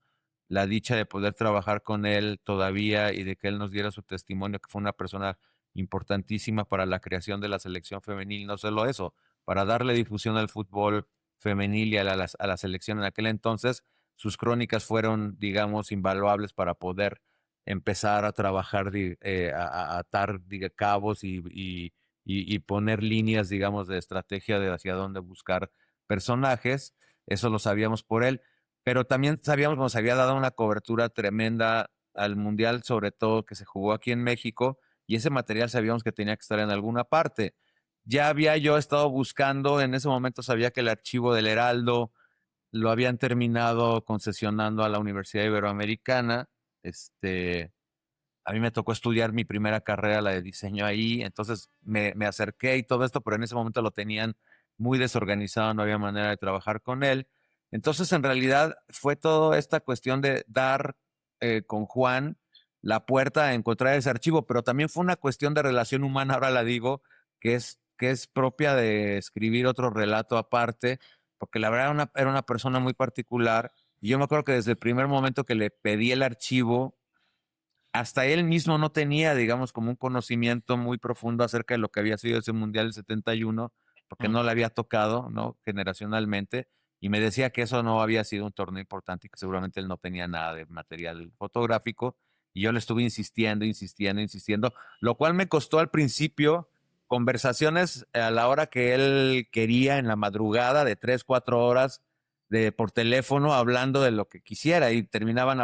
la dicha de poder trabajar con él todavía y de que él nos diera su testimonio, que fue una persona importantísima para la creación de la selección femenil. No solo eso, para darle difusión al fútbol femenil y a la selección en aquel entonces, sus crónicas fueron, digamos, invaluables para poder empezar a trabajar, a atar cabos y poner líneas, digamos, de estrategia de hacia dónde buscar personajes. Eso lo sabíamos por él, pero también sabíamos que nos había dado una cobertura tremenda al Mundial, sobre todo que se jugó aquí en México, y ese material sabíamos que tenía que estar en alguna parte. Ya había yo estado buscando, en ese momento sabía que el archivo del Heraldo lo habían terminado concesionando a la Universidad Iberoamericana. A mí me tocó estudiar mi primera carrera, la de diseño ahí, entonces me acerqué y todo esto, pero en ese momento lo tenían muy desorganizado, no había manera de trabajar con él. Entonces, en realidad, fue toda esta cuestión de dar con Juan la puerta a encontrar ese archivo, pero también fue una cuestión de relación humana, ahora la digo, que es propia de escribir otro relato aparte, porque la verdad era una persona muy particular, y yo me acuerdo que desde el primer momento que le pedí el archivo, hasta él mismo no tenía, digamos, como un conocimiento muy profundo acerca de lo que había sido ese Mundial del 71, porque no le había tocado, ¿no? Generacionalmente, y me decía que eso no había sido un torneo importante y que seguramente él no tenía nada de material fotográfico, y yo le estuve insistiendo, lo cual me costó al principio conversaciones a la hora que él quería, en la madrugada, de 3, 4 horas, por teléfono, hablando de lo que quisiera, y terminamos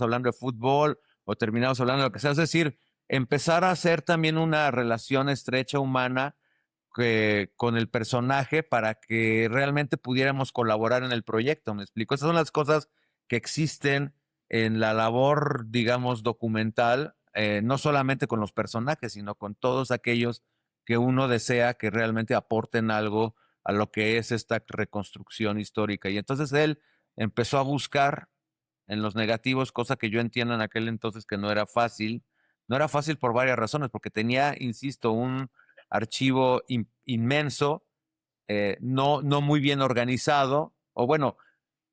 hablando de fútbol, o terminamos hablando de lo que sea. Es decir, empezar a hacer también una relación estrecha, humana, con el personaje, para que realmente pudiéramos colaborar en el proyecto. ¿Me explico? Esas son las cosas que existen en la labor, digamos, documental, no solamente con los personajes, sino con todos aquellos que uno desea que realmente aporten algo a lo que es esta reconstrucción histórica. Y entonces él empezó a buscar en los negativos, cosa que yo entiendo en aquel entonces que no era fácil. No era fácil por varias razones, porque tenía, insisto, un archivo inmenso, no muy bien organizado, o bueno,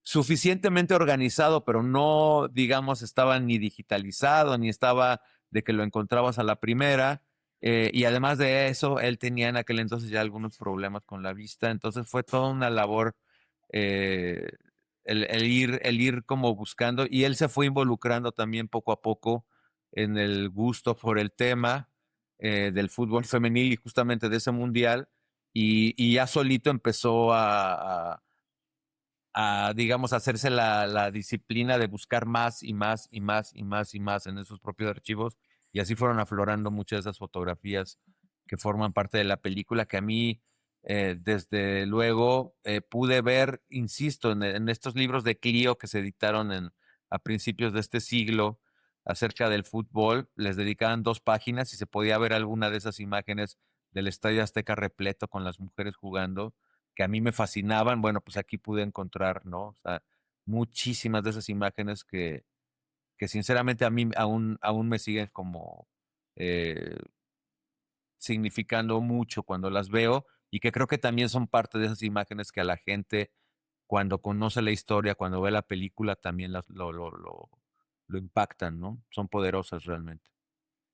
suficientemente organizado, pero no, digamos, estaba ni digitalizado, ni estaba de que lo encontrabas a la primera. Y además de eso, él tenía en aquel entonces ya algunos problemas con la vista, entonces fue toda una labor, eh, el ir como buscando, y él se fue involucrando también poco a poco en el gusto por el tema, del fútbol femenil y justamente de ese mundial, y ya solito empezó digamos, hacerse la disciplina de buscar más y más y más y más y más en esos propios archivos, y así fueron aflorando muchas de esas fotografías que forman parte de la película, que a mí, desde luego, pude ver, insisto, en estos libros de Clio que se editaron a principios de este siglo acerca del fútbol. Les dedicaban 2 páginas y se podía ver alguna de esas imágenes del Estadio Azteca repleto con las mujeres jugando, que a mí me fascinaban. Bueno, pues aquí pude encontrar, ¿no? O sea, muchísimas de esas imágenes que sinceramente a mí aún me siguen como, eh, significando mucho cuando las veo, y que creo que también son parte de esas imágenes que a la gente, cuando conoce la historia, cuando ve la película, también lo impactan, ¿no? Son poderosas realmente.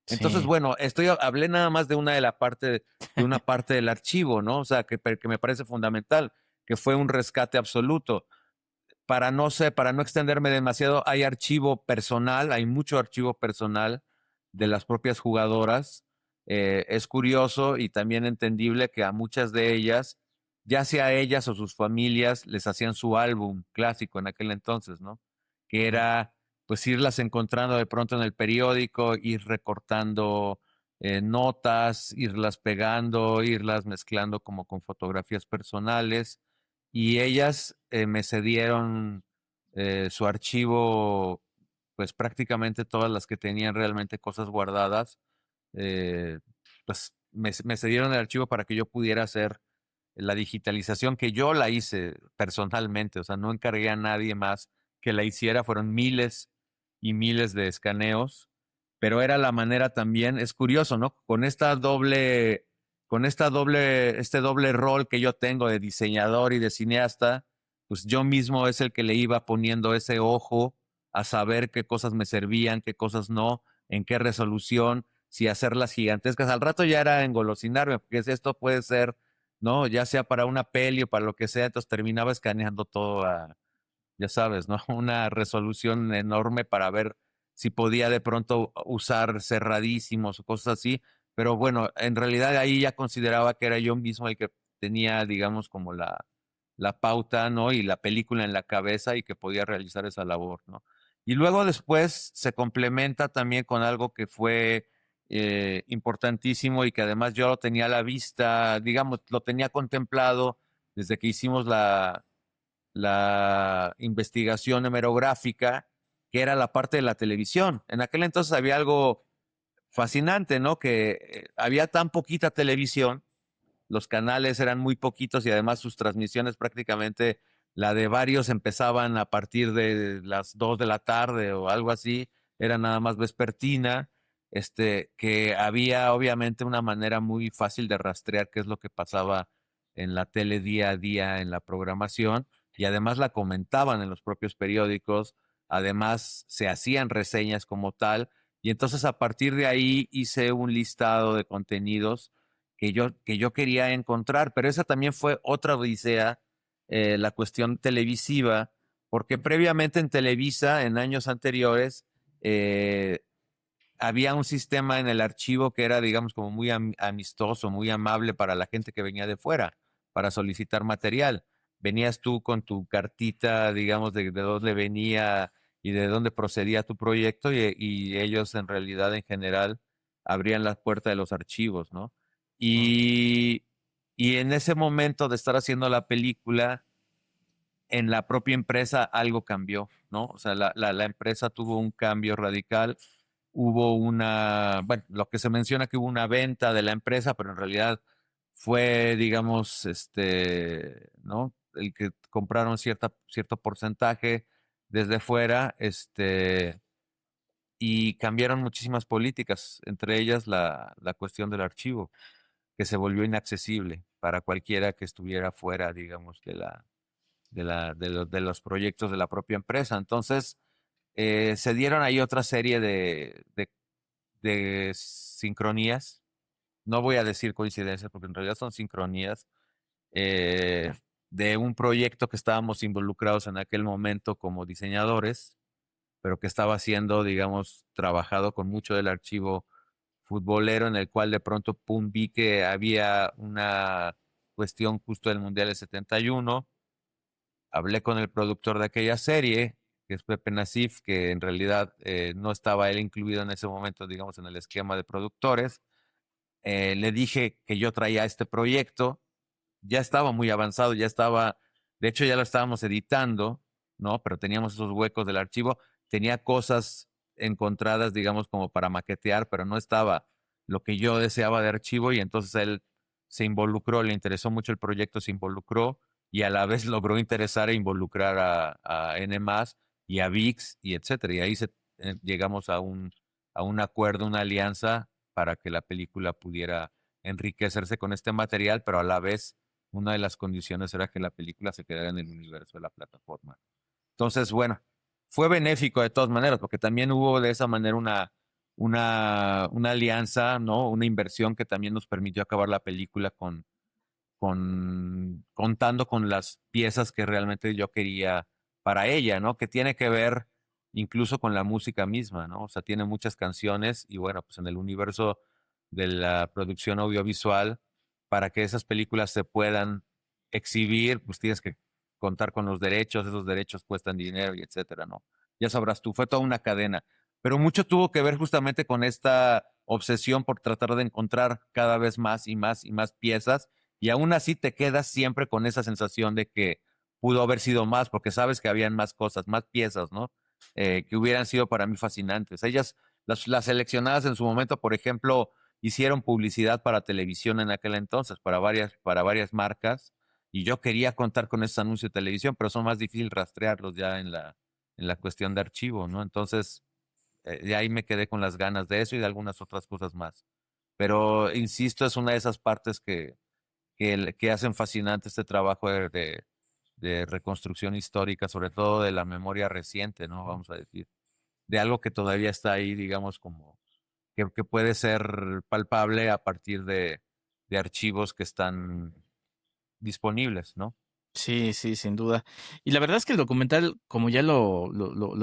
Entonces, Sí. bueno, hablé nada más de una parte del archivo, ¿no? O sea, que me parece fundamental, que fue un rescate absoluto. Para no extenderme demasiado, hay archivo personal, hay mucho archivo personal de las propias jugadoras. Es curioso y también entendible que a muchas de ellas, ya sea a ellas o sus familias, les hacían su álbum clásico en aquel entonces, ¿no? Que era, pues, irlas encontrando de pronto en el periódico, ir recortando, notas, irlas pegando, irlas mezclando como con fotografías personales, y ellas, me cedieron, su archivo, pues prácticamente todas las que tenían realmente cosas guardadas, eh, pues me cedieron el archivo para que yo pudiera hacer la digitalización, que yo la hice personalmente. O sea, no encargué a nadie más que la hiciera. Fueron miles y miles de escaneos, pero era la manera también. Es curioso, ¿no? Este doble rol que yo tengo de diseñador y de cineasta, pues yo mismo es el que le iba poniendo ese ojo a saber qué cosas me servían, qué cosas no, en qué resolución, si hacerlas gigantescas. Al rato ya era engolosinarme, porque esto puede ser, ¿no? Ya sea para una peli o para lo que sea, entonces terminaba escaneando todo ya sabes, ¿no? Una resolución enorme para ver si podía de pronto usar cerradísimos o cosas así. Pero bueno, en realidad ahí ya consideraba que era yo mismo el que tenía, digamos, como la pauta, ¿no? Y la película en la cabeza, y que podía realizar esa labor, ¿no? Y luego después se complementa también con algo que fue, importantísimo, y que además yo lo tenía a la vista, digamos, lo tenía contemplado desde que hicimos la investigación hemerográfica, que era la parte de la televisión. En aquel entonces había algo fascinante, ¿no? Que, había tan poquita televisión, los canales eran muy poquitos, y además sus transmisiones prácticamente, la de varios empezaban a partir de las 2 de la tarde o algo así, era nada más vespertina, que había obviamente una manera muy fácil de rastrear qué es lo que pasaba en la tele día a día en la programación, y además la comentaban en los propios periódicos, además se hacían reseñas como tal, Y entonces a partir de ahí hice un listado de contenidos que yo quería encontrar, pero esa también fue otra odisea, la cuestión televisiva, porque previamente en Televisa, en años anteriores, había un sistema en el archivo que era, digamos, como muy amistoso, muy amable para la gente que venía de fuera, para solicitar material. Venías tú con tu cartita, digamos, de dónde venía y de dónde procedía tu proyecto, y ellos en realidad, en general, abrían la puerta de los archivos, ¿no? Y, y en ese momento de estar haciendo la película, en la propia empresa algo cambió, ¿no? O sea, la empresa tuvo un cambio radical. Hubo bueno, lo que se menciona que hubo una venta de la empresa, pero en realidad fue, digamos, ¿no? El que compraron cierto porcentaje desde fuera, y cambiaron muchísimas políticas, entre ellas la cuestión del archivo, que se volvió inaccesible para cualquiera que estuviera fuera, digamos, de los proyectos de la propia empresa. Entonces, se dieron ahí otra serie de sincronías. No voy a decir coincidencias, porque en realidad son sincronías, eh, de un proyecto que estábamos involucrados en aquel momento como diseñadores, pero que estaba siendo, digamos, trabajado con mucho del archivo futbolero, en el cual de pronto, pum, vi que había una cuestión justo del Mundial del 71. Hablé con el productor de aquella serie, que es Pepe Nasif, que en realidad no estaba él incluido en ese momento, digamos, en el esquema de productores. Le dije que yo traía este proyecto, ya estaba muy avanzado, de hecho ya lo estábamos editando, ¿no? Pero teníamos esos huecos del archivo, tenía cosas encontradas, digamos, como para maquetear, pero no estaba lo que yo deseaba de archivo, y entonces él se involucró, le interesó mucho el proyecto, se involucró, y a la vez logró interesar e involucrar a N+, y a VIX, y etcétera. Y ahí llegamos a un acuerdo, una alianza para que la película pudiera enriquecerse con este material, pero a la vez una de las condiciones era que la película se quedara en el universo de la plataforma. Entonces, bueno, fue benéfico de todas maneras, porque también hubo de esa manera una alianza, ¿no? Una inversión que también nos permitió acabar la película contando con las piezas que realmente yo quería para ella, ¿no? Que tiene que ver incluso con la música misma, ¿no? O sea, tiene muchas canciones, y bueno, pues en el universo de la producción audiovisual, para que esas películas se puedan exhibir, pues tienes que contar con los derechos, esos derechos cuestan dinero y etcétera, ¿no? Ya sabrás tú, fue toda una cadena. Pero mucho tuvo que ver justamente con esta obsesión por tratar de encontrar cada vez más y más y más piezas, y aún así te quedas siempre con esa sensación de que pudo haber sido más, porque sabes que habían más cosas, más piezas, ¿no? Que hubieran sido para mí fascinantes. Ellas, las seleccionadas en su momento, por ejemplo, hicieron publicidad para televisión en aquel entonces, para varias marcas, y yo quería contar con esos anuncios de televisión, pero son más difícil rastrearlos ya en la cuestión de archivo, ¿no? Entonces, de ahí me quedé con las ganas de eso y de algunas otras cosas más. Pero, insisto, es una de esas partes que hacen fascinante este trabajo de reconstrucción histórica, sobre todo de la memoria reciente, ¿no? Vamos a decir, de algo que todavía está ahí, digamos, como que puede ser palpable a partir de archivos que están disponibles, ¿no? Sí, sí, sin duda. Y la verdad es que el documental, como ya lo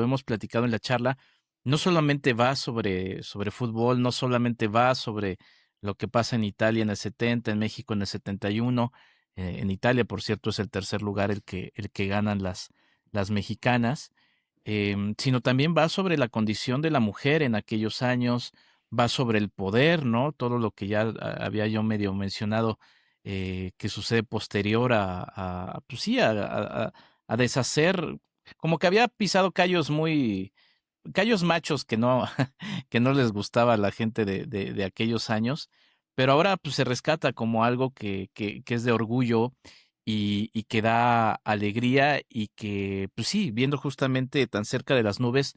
hemos platicado en la charla, no solamente va sobre fútbol, no solamente va sobre lo que pasa en Italia en el 70, en México en el 71. En Italia, por cierto, es el tercer lugar el que ganan las mexicanas, sino también va sobre la condición de la mujer en aquellos años, va sobre el poder, ¿no? Todo lo que ya había yo medio mencionado, que sucede posterior pues sí, a deshacer, como que había pisado callos machos que no, que no les gustaba a la gente de aquellos años, pero ahora pues se rescata como algo que es de orgullo y que da alegría, y que pues sí, viendo justamente tan cerca de las nubes,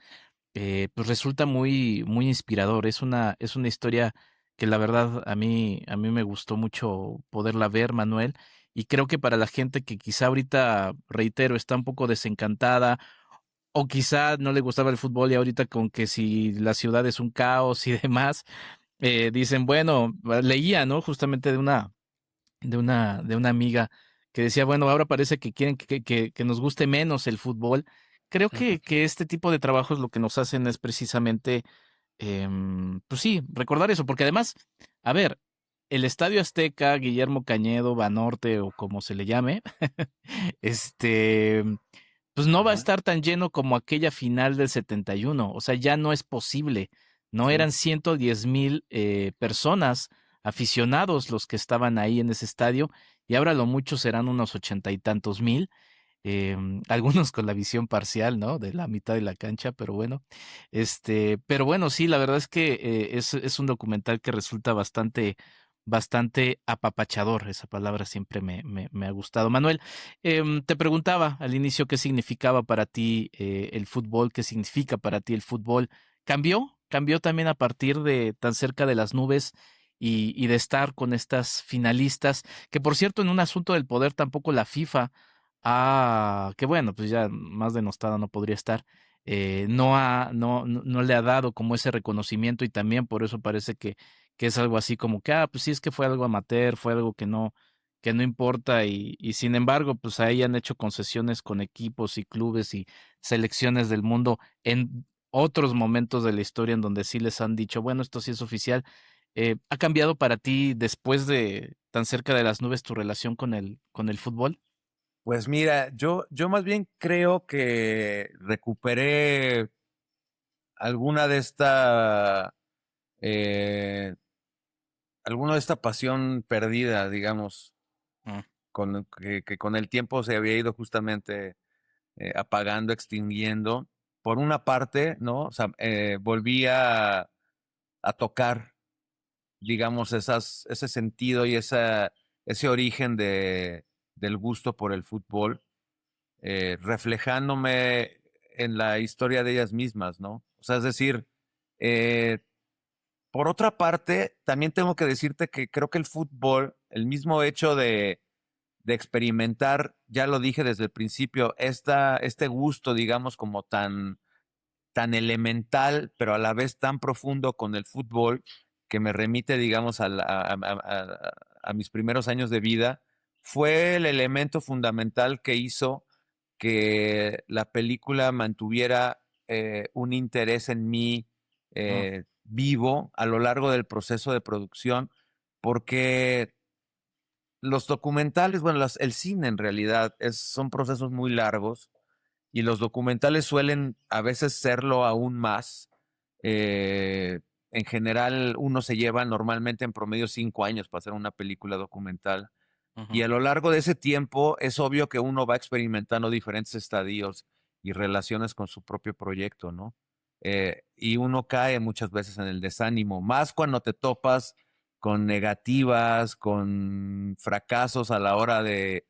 pues resulta muy, muy inspirador. Es una historia que la verdad a mí me gustó mucho poderla ver, Manuel, y creo que para la gente que quizá ahorita, reitero, está un poco desencantada, o quizá no le gustaba el fútbol y ahorita con que si la ciudad es un caos y demás, dicen, bueno, leía, ¿no? Justamente de una amiga que decía, bueno, ahora parece que quieren que nos guste menos el fútbol. Creo que este tipo de trabajos lo que nos hacen es precisamente, pues sí, recordar eso, porque además, a ver, el Estadio Azteca, Guillermo Cañedo, Banorte o como se le llame, este, pues no va a Ajá. estar tan lleno como aquella final del 71. O sea, ya no es posible. No Sí. eran 110,000 personas, aficionados los que estaban ahí en ese estadio, y ahora lo mucho serán unos 80 y tantos mil, algunos con la visión parcial, ¿no? De la mitad de la cancha, pero bueno. Pero bueno, sí, la verdad es que es un documental que resulta bastante apapachador. Esa palabra siempre me ha gustado. Manuel, te preguntaba al inicio qué significaba para ti el fútbol, qué significa para ti el fútbol. ¿Cambió? ¿Cambió también a partir de tan cerca de las nubes y de estar con estas finalistas? Que por cierto, en un asunto del poder tampoco la FIFA que bueno, pues ya más denostada no podría estar. No le ha dado como ese reconocimiento y también por eso parece que es algo así como que, pues sí, es que fue algo amateur, fue algo que no importa y sin embargo, pues ahí han hecho concesiones con equipos y clubes y selecciones del mundo en otros momentos de la historia en donde sí les han dicho, bueno, esto sí es oficial. ¿Ha cambiado para ti después de tan cerca de las nubes tu relación con el fútbol? Pues mira, yo más bien creo que recuperé alguna de esta, eh, alguna de esta pasión perdida, digamos, Mm, que con el tiempo se había ido justamente apagando, extinguiendo. Por una parte, ¿no? O sea, volví a tocar, digamos, ese sentido y ese origen del gusto por el fútbol, reflejándome en la historia de ellas mismas, ¿no? O sea, es decir, eh, por otra parte, también tengo que decirte que creo que el fútbol, el mismo hecho de experimentar, ya lo dije desde el principio, este gusto, digamos, como tan elemental, pero a la vez tan profundo con el fútbol, que me remite, digamos, a mis primeros años de vida, fue el elemento fundamental que hizo que la película mantuviera un interés en mí mm, vivo a lo largo del proceso de producción, porque los documentales, bueno, el cine en realidad son procesos muy largos y los documentales suelen a veces serlo aún más. En general, uno se lleva normalmente en promedio 5 años para hacer una película documental. Y ujú. a lo largo de ese tiempo es obvio que uno va experimentando diferentes estadios y relaciones con su propio proyecto, ¿no? Y uno cae muchas veces en el desánimo, más cuando te topas con negativas, con fracasos a la hora de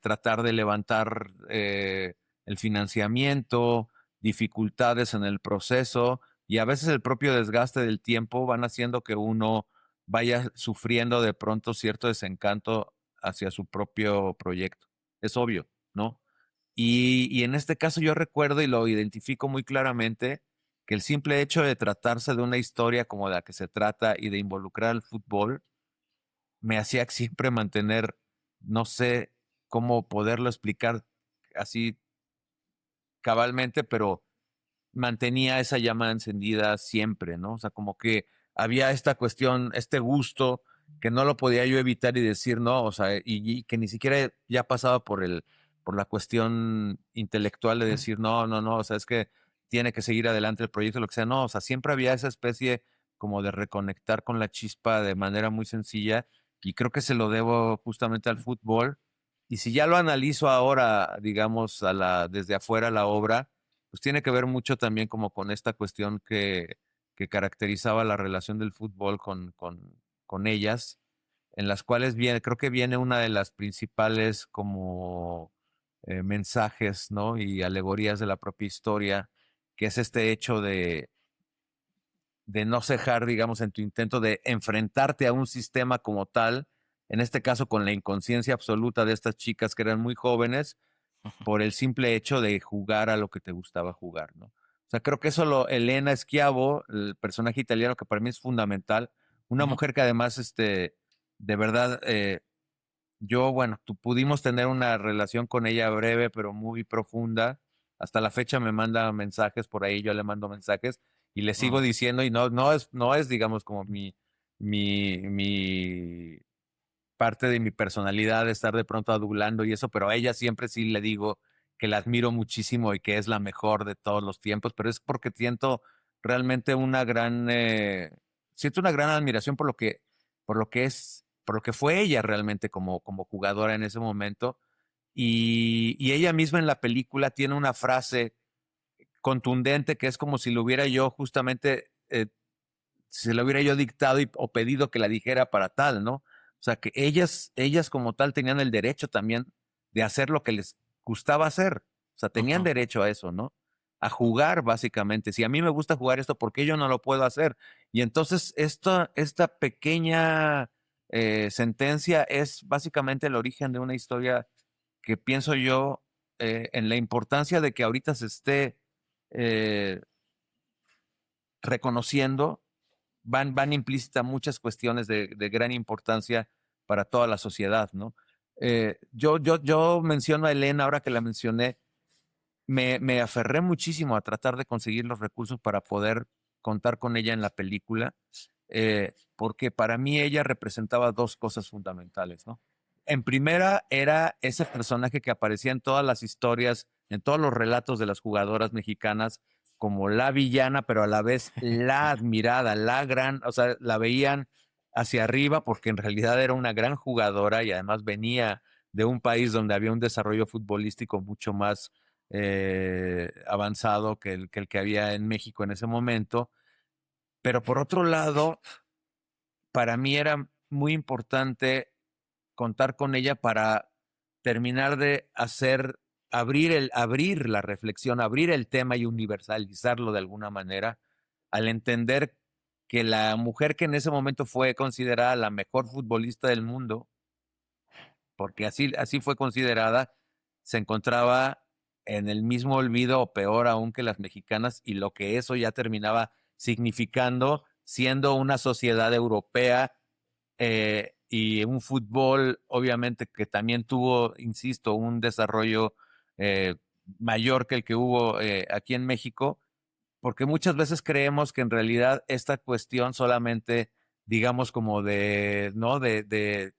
tratar de levantar el financiamiento, dificultades en el proceso y a veces el propio desgaste del tiempo van haciendo que uno vaya sufriendo de pronto cierto desencanto hacia su propio proyecto. Es obvio, ¿no? Y en este caso yo recuerdo y lo identifico muy claramente que el simple hecho de tratarse de una historia como la que se trata y de involucrar al fútbol me hacía siempre mantener, no sé cómo poderlo explicar así cabalmente, pero mantenía esa llama encendida siempre, ¿no? O sea, como que había esta cuestión, este gusto que no lo podía yo evitar y decir no, o sea, y que ni siquiera ya pasaba por la cuestión intelectual de decir no, no, no, o sea, es que tiene que seguir adelante el proyecto, lo que sea, no, o sea, siempre había esa especie como de reconectar con la chispa de manera muy sencilla y creo que se lo debo justamente al fútbol. Y si ya lo analizo ahora, digamos, desde afuera la obra, pues tiene que ver mucho también como con esta cuestión que caracterizaba la relación del fútbol con ellas, en las cuales creo que viene una de las principales como mensajes, ¿no? Y alegorías de la propia historia, que es este hecho de no cejar, digamos, en tu intento de enfrentarte a un sistema como tal, en este caso con la inconsciencia absoluta de estas chicas que eran muy jóvenes, por el simple hecho de jugar a lo que te gustaba jugar, ¿no? O sea, creo que Elena Schiavo, el personaje italiano que para mí es fundamental, una mujer que además, de verdad, pudimos tener una relación con ella breve, pero muy profunda. Hasta la fecha me manda mensajes por ahí, yo le mando mensajes y le sigo diciendo, y no es, digamos, como mi parte de mi personalidad de estar de pronto adulando y eso, pero a ella siempre sí le digo que la admiro muchísimo y que es la mejor de todos los tiempos, pero es porque siento realmente siento una gran admiración por lo que fue ella realmente como jugadora en ese momento. Y ella misma en la película tiene una frase contundente que es como si lo hubiera yo justamente, si lo hubiera yo dictado o pedido que la dijera para tal, ¿no? O sea, que ellas como tal tenían el derecho también de hacer lo que les gustaba hacer. O sea, tenían derecho a eso, ¿no? A jugar, básicamente. Si a mí me gusta jugar esto, ¿por qué yo no lo puedo hacer? Y entonces esta pequeña sentencia es básicamente el origen de una historia que pienso yo en la importancia de que ahorita se esté reconociendo. Van implícitas muchas cuestiones de gran importancia para toda la sociedad, ¿no? Yo menciono a Elena, ahora que la mencioné, me aferré muchísimo a tratar de conseguir los recursos para poder contar con ella en la película, porque para mí ella representaba dos cosas fundamentales, ¿no? En primera, era ese personaje que aparecía en todas las historias, en todos los relatos de las jugadoras mexicanas, como la villana, pero a la vez la admirada, la gran, o sea, la veían hacia arriba porque en realidad era una gran jugadora y además venía de un país donde había un desarrollo futbolístico mucho más avanzado que el que había en México en ese momento. Pero por otro lado, para mí era muy importante contar con ella para terminar de abrir la reflexión, abrir el tema y universalizarlo de alguna manera, al entender que la mujer que en ese momento fue considerada la mejor futbolista del mundo, porque así fue considerada, se encontraba en el mismo olvido o peor aún que las mexicanas, y lo que eso ya terminaba significando, siendo una sociedad europea y un fútbol, obviamente, que también tuvo, insisto, un desarrollo mayor que el que hubo aquí en México, porque muchas veces creemos que en realidad esta cuestión solamente, digamos, como ¿no? De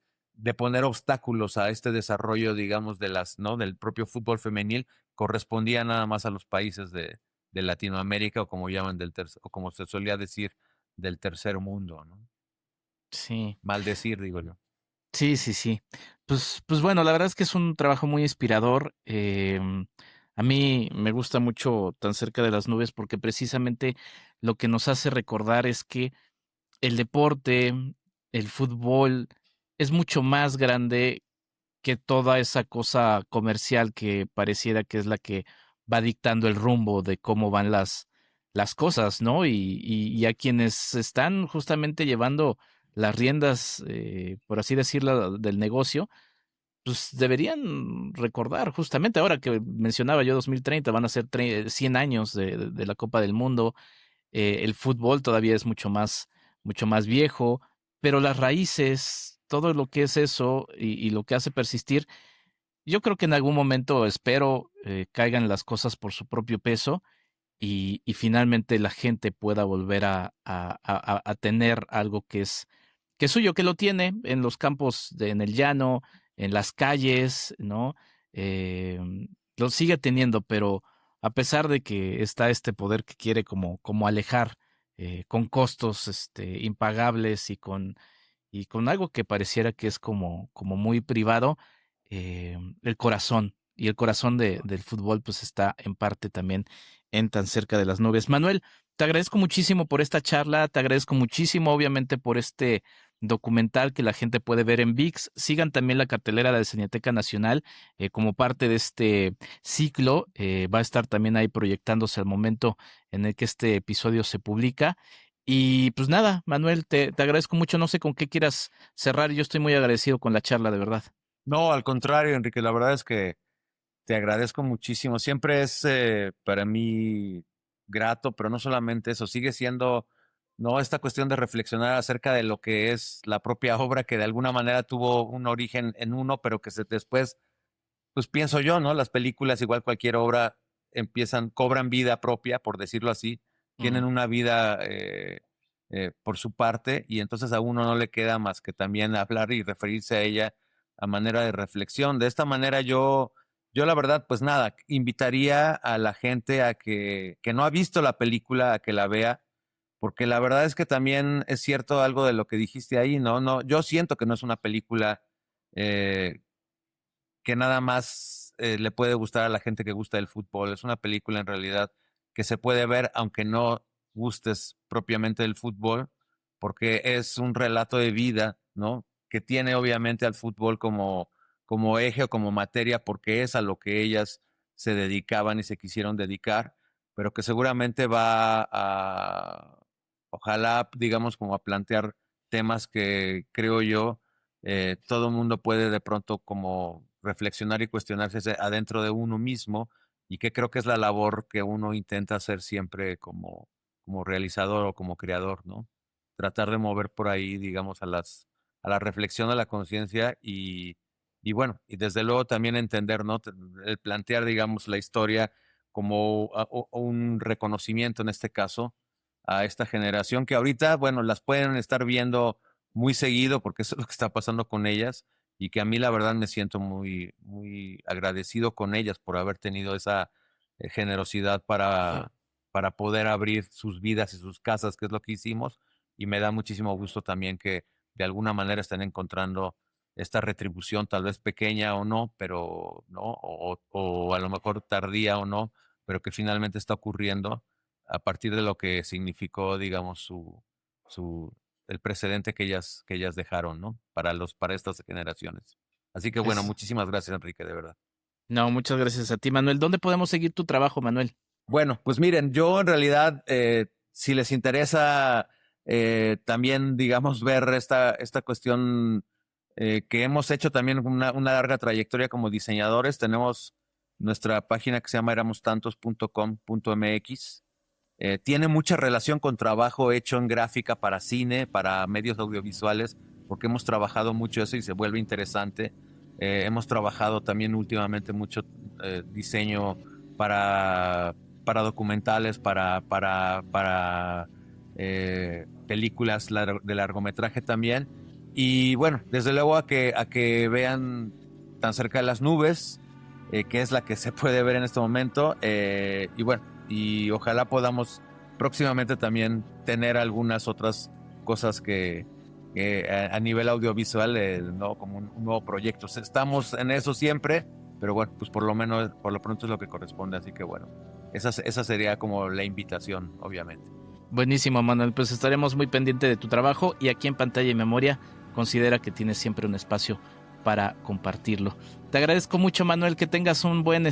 poner obstáculos a este desarrollo, digamos, ¿no? Del propio fútbol femenil, correspondía nada más a los países de Latinoamérica, o como llaman o como se solía decir, del tercer mundo, ¿no? Sí. Maldecir, digo yo. Sí. Pues bueno, la verdad es que es un trabajo muy inspirador. A mí me gusta mucho Tan cerca de las nubes porque precisamente lo que nos hace recordar es que el deporte, el fútbol, es mucho más grande que toda esa cosa comercial que pareciera que es la que va dictando el rumbo de cómo van las cosas, ¿no? Y a quienes están justamente llevando las riendas, por así decirlo, del negocio, pues deberían recordar justamente ahora que mencionaba yo 2030, van a ser 100 años de la Copa del Mundo. El fútbol todavía es mucho más viejo, pero las raíces, todo lo que es eso y lo que hace persistir, yo creo que en algún momento espero caigan las cosas por su propio peso y finalmente la gente pueda volver a tener algo que es suyo, que lo tiene en los campos, en el llano, en las calles, ¿no? Lo sigue teniendo, pero a pesar de que está este poder que quiere como alejar con costos impagables y con algo que pareciera que es como muy privado, el corazón del fútbol pues está en parte también en Tan cerca de las nubes. Manuel, te agradezco muchísimo por esta charla, te agradezco muchísimo obviamente por este documental que la gente puede ver en ViX. Sigan también la cartelera de la Cineteca Nacional como parte de este ciclo. Va a estar también ahí proyectándose al momento en el que este episodio se publica. Y pues nada, Manuel, te agradezco mucho. No sé con qué quieras cerrar. Yo estoy muy agradecido con la charla, de verdad. No, al contrario, Enrique, la verdad es que Te agradezco muchísimo. Siempre es para mí grato, pero no solamente eso, sigue siendo, ¿no? Esta cuestión de reflexionar acerca de lo que es la propia obra, que de alguna manera tuvo un origen en uno, pero que después, pues pienso yo, ¿no? Las películas, igual cualquier obra, cobran vida propia, por decirlo así, tienen una vida por su parte, y entonces a uno no le queda más que también hablar y referirse a ella a manera de reflexión. De esta manera yo la verdad, pues nada, invitaría a la gente a que no ha visto la película, a que la vea, porque la verdad es que también es cierto algo de lo que dijiste ahí, ¿no? No, yo siento que no es una película que nada más le puede gustar a la gente que gusta del fútbol. Es una película en realidad que se puede ver aunque no gustes propiamente del fútbol, porque es un relato de vida, ¿no? Que tiene obviamente al fútbol como eje o como materia, porque es a lo que ellas se dedicaban y se quisieron dedicar, pero que seguramente va a, ojalá, digamos, como a plantear temas que creo yo, todo el mundo puede de pronto como reflexionar y cuestionarse adentro de uno mismo, y que creo que es la labor que uno intenta hacer siempre como realizador o como creador, ¿no? Tratar de mover por ahí, digamos, a la reflexión, a la conciencia y bueno, y desde luego también entender, ¿no? El plantear, digamos, la historia como un reconocimiento en este caso a esta generación que ahorita, bueno, las pueden estar viendo muy seguido porque eso es lo que está pasando con ellas y que a mí la verdad me siento muy, muy agradecido con ellas por haber tenido esa generosidad para poder abrir sus vidas y sus casas, que es lo que hicimos, y me da muchísimo gusto también que de alguna manera estén encontrando esta retribución, tal vez pequeña o no, pero no, o a lo mejor tardía o no, pero que finalmente está ocurriendo a partir de lo que significó, digamos, el precedente que ellas dejaron, ¿no? Para estas generaciones. Así que bueno, muchísimas gracias, Enrique, de verdad. No, muchas gracias a ti, Manuel. ¿Dónde podemos seguir tu trabajo, Manuel? Bueno, pues miren, yo en realidad, si les interesa también, digamos, ver esta cuestión que hemos hecho también una larga trayectoria como diseñadores, tenemos nuestra página que se llama eramostantos.com.mx. Tiene mucha relación con trabajo hecho en gráfica para cine, para medios audiovisuales, porque hemos trabajado mucho eso y se vuelve interesante. Hemos trabajado también últimamente mucho diseño para documentales, para películas de largometraje también. Y bueno, desde luego a que vean Tan cerca de las nubes, que es la que se puede ver en este momento. Y bueno, y ojalá podamos próximamente también tener algunas otras cosas que a nivel audiovisual, ¿no? Como un nuevo proyecto. Estamos en eso siempre, pero bueno, pues por lo pronto es lo que corresponde. Así que bueno, esa sería como la invitación, obviamente. Buenísimo, Manuel. Pues estaremos muy pendientes de tu trabajo y aquí en Pantalla y Memoria considera que tienes siempre un espacio para compartirlo. Te agradezco mucho, Manuel, que tengas un buen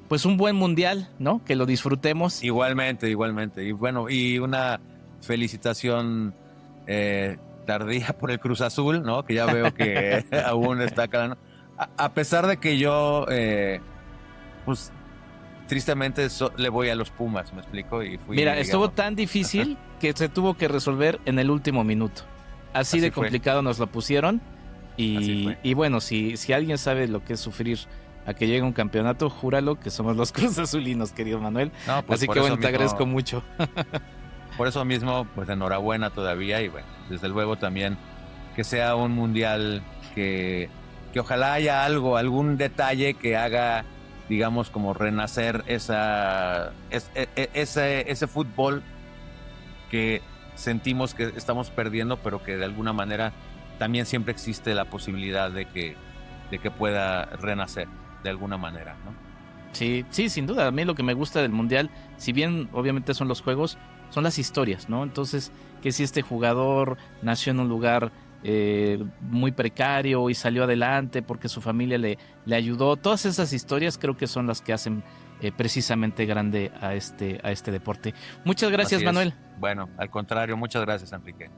pues un buen mundial, ¿no? Que lo disfrutemos. Igualmente. Y bueno, y una felicitación tardía por el Cruz Azul, ¿no? Que ya veo que aún está calando. A pesar de que yo, pues, tristemente le voy a los Pumas, ¿me explico? Y Mira, estuvo tan difícil que se tuvo que resolver en el último minuto. Así de complicado nos lo pusieron. Y bueno, si alguien sabe lo que es sufrir a que llegue un campeonato, júralo que somos los Cruz Azulinos, querido Manuel. No, pues así que bueno, te agradezco mucho. Por eso mismo, pues enhorabuena todavía y bueno, desde luego también que sea un mundial que ojalá haya algún detalle que haga, digamos, como renacer ese fútbol que sentimos que estamos perdiendo, pero que de alguna manera también siempre existe la posibilidad de que pueda renacer de alguna manera, ¿no? Sí, sin duda. A mí lo que me gusta del mundial, si bien obviamente son los juegos, son las historias, ¿no? Entonces, que si este jugador nació en un lugar muy precario y salió adelante porque su familia le ayudó, todas esas historias creo que son las que hacen precisamente grande a este deporte. Muchas gracias, Manuel. Bueno, al contrario, muchas gracias, Enrique.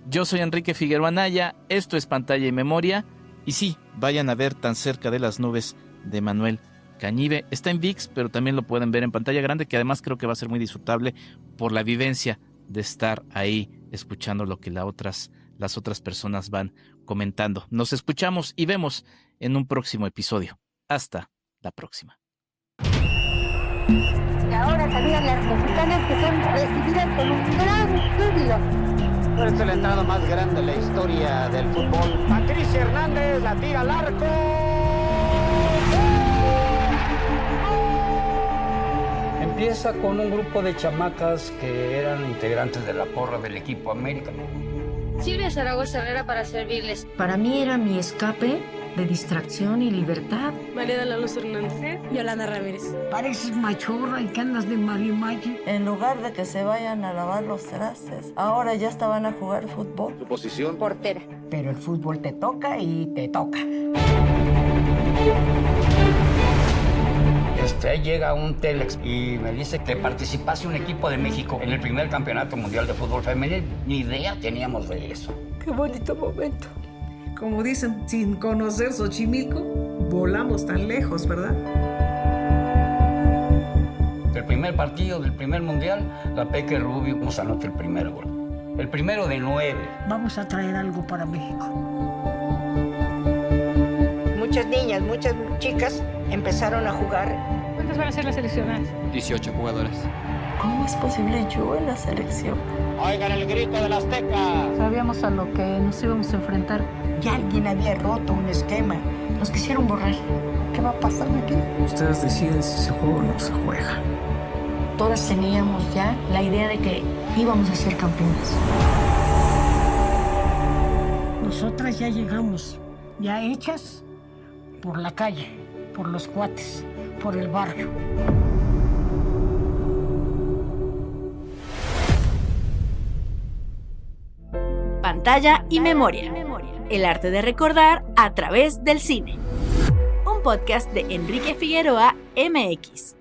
Yo soy Enrique Figueroa Anaya, esto es Pantalla y Memoria, y sí, vayan a ver Tan cerca de las nubes de Manuel Cañive. Está en ViX, pero también lo pueden ver en pantalla grande, que además creo que va a ser muy disfrutable por la vivencia de estar ahí escuchando lo que las otras personas van comentando. Nos escuchamos y vemos en un próximo episodio. Hasta la próxima. Y ahora salían las mexicanas que son recibidas con un gran júbilo. Esta es la entrada más grande en la historia del fútbol. Patricia Hernández la tira al arco. Empieza con un grupo de chamacas que eran integrantes de la porra del equipo América. Silvia Zaragoza Herrera para servirles. Para mí era mi escape de distracción y libertad. María de la Luz Hernández. Yolanda Ramírez. Pareces machorra y que andas de marimachi. En lugar de que se vayan a lavar los trastes, ahora ya estaban a jugar fútbol. ¿Tu posición? Portera. Pero el fútbol te toca y te toca. Ahí llega un Telex y me dice que participase un equipo de México en el primer campeonato mundial de fútbol femenil. Ni idea teníamos de eso. Qué bonito momento. Como dicen, sin conocer Xochimilco, volamos tan lejos, ¿verdad? El primer partido del primer mundial, la Peque Rubio nos anota el primer gol. El primero de 9. Vamos a traer algo para México. Muchas niñas, muchas chicas empezaron a jugar. ¿Cuántas van a ser las seleccionadas? 18 jugadoras. ¿Cómo es posible yo en la selección? Oigan el grito del Azteca. Sabíamos a lo que nos íbamos a enfrentar. Ya alguien había roto un esquema. Nos quisieron borrar. ¿Qué va a pasar aquí? Ustedes deciden si se juega o no se juega. Todas teníamos ya la idea de que íbamos a ser campeonas. Nosotras ya llegamos, ya hechas por la calle, por los cuates, por el barrio. Pantalla y memoria. El arte de recordar a través del cine. Un podcast de Enrique Figueroa, MX.